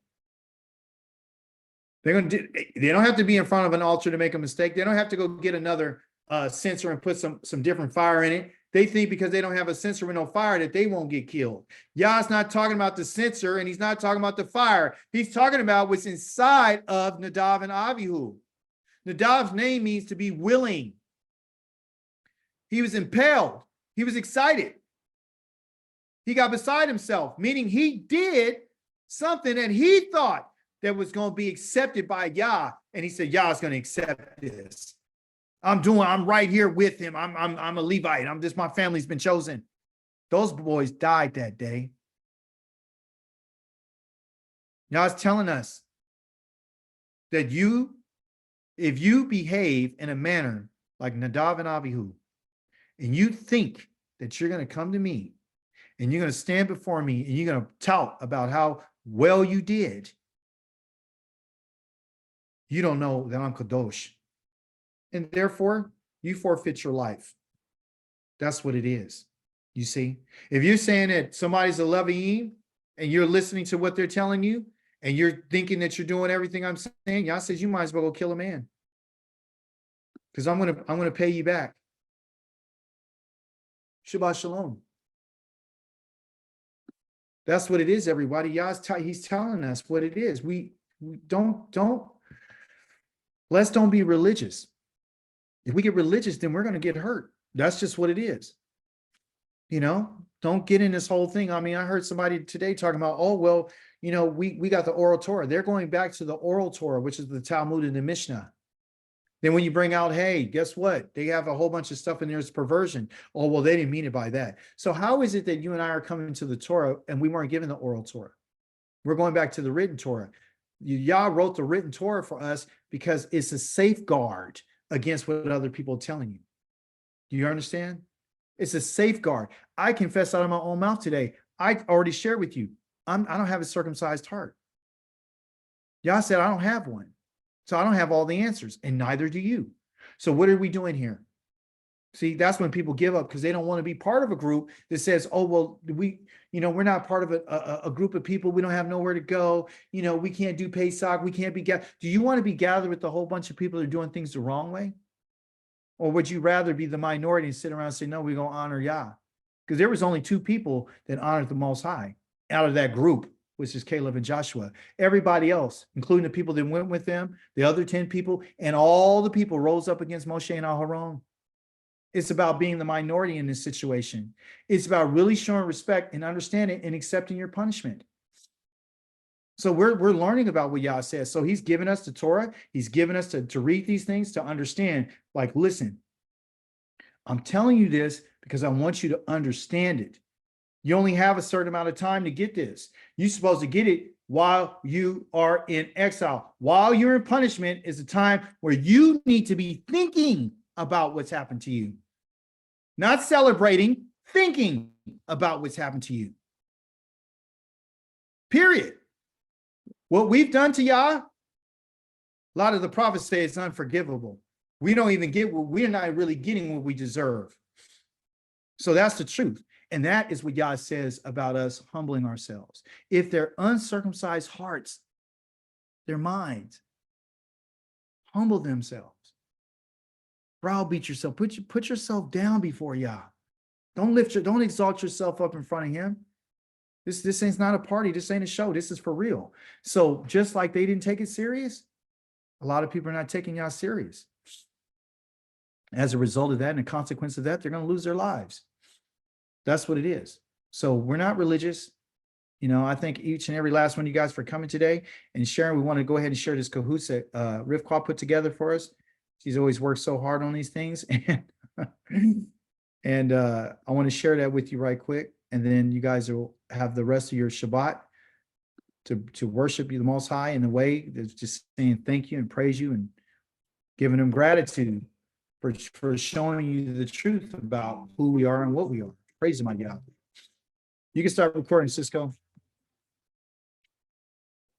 They don't have to be in front of an altar to make a mistake. They don't have to go get another censer and put some different fire in it. They think because they don't have a censer with no fire that they won't get killed. Yah's not talking about the censer and he's not talking about the fire. He's talking about what's inside of Nadav and Abihu. Nadav's name means to be willing. He was impelled. He was excited. He got beside himself, meaning he did something that he thought that was going to be accepted by Yah. And he said, Yah's going to accept this. I'm right here with him. I'm a Levite. My family's been chosen. Those boys died that day. Yah's telling us that if you behave in a manner like Nadav and Abihu, and you think that you're going to come to me and you're going to stand before me and you're going to tout about how well you did, you don't know that I'm Kadosh. And therefore, you forfeit your life. That's what it is. You see, if you're saying that somebody's a Leviim and you're listening to what they're telling you and you're thinking that you're doing everything I'm saying, Yah says you might as well go kill a man. Because I'm gonna pay you back. Shabbat Shalom. That's what it is, everybody. He's telling us what it is. We don't be religious. If we get religious, then we're going to get hurt. That's just what it is. Don't get in this whole thing. I mean, I heard somebody today talking about, oh, well, we got the oral Torah. They're going back to the oral Torah, which is the Talmud and the Mishnah. Then when you bring out, hey, guess what? They have a whole bunch of stuff in there as perversion. Oh, well, they didn't mean it by that. So how is it that you and I are coming to the Torah and we weren't given the oral Torah? We're going back to the written Torah. Yah wrote the written Torah for us because it's a safeguard against what other people are telling you. Do you understand? It's a safeguard. I confess out of my own mouth today. I already shared with you. I don't have a circumcised heart. Yah said I don't have one. So I don't have all the answers, and neither do you. So what are we doing here? See, that's when people give up because they don't want to be part of a group that says, oh, well, we're not part of a group of people. We don't have nowhere to go. We can't do Pesach. We can't be gathered. Do you want to be gathered with a whole bunch of people that are doing things the wrong way? Or would you rather be the minority and sit around and say, no, we're going to honor Yah? Because there was only 2 people that honored the Most High out of that group, which is Caleb and Joshua. Everybody else, including the people that went with them, the other 10 people, and all the people rose up against Moshe and Aharon. It's about being the minority in this situation. It's about really showing respect and understanding and accepting your punishment. So we're learning about what Yah says. So he's given us the Torah. He's given us to read these things, to understand, like, listen, I'm telling you this because I want you to understand it. You only have a certain amount of time to get this. You're supposed to get it while you are in exile. While you're in punishment is the time where you need to be thinking about what's happened to you. Not celebrating, thinking about what's happened to you. Period. What we've done to Yah, a lot of the prophets say it's unforgivable. We don't even get we're not really getting what we deserve. So that's the truth. And that is what Yah says about us humbling ourselves. If their uncircumcised hearts, their minds, humble themselves, browbeat yourself, put yourself down before Yah. Don't exalt yourself up in front of him. This ain't not a party. This ain't a show. This is for real. So just like they didn't take it serious, a lot of people are not taking Yah serious. As a result of that and a consequence of that, they're going to lose their lives. That's what it is. So we're not religious. I thank each and every last one of you guys for coming today and sharing. We want to go ahead and share this cahoots that Rivka put together for us. She's always worked so hard on these things. And I want to share that with you right quick. And then you guys will have the rest of your Shabbat to worship you the Most High in a way that's just saying thank you and praise you and giving him gratitude for showing you the truth about who we are and what we are. Praise him, my God. You can start recording, Cisco.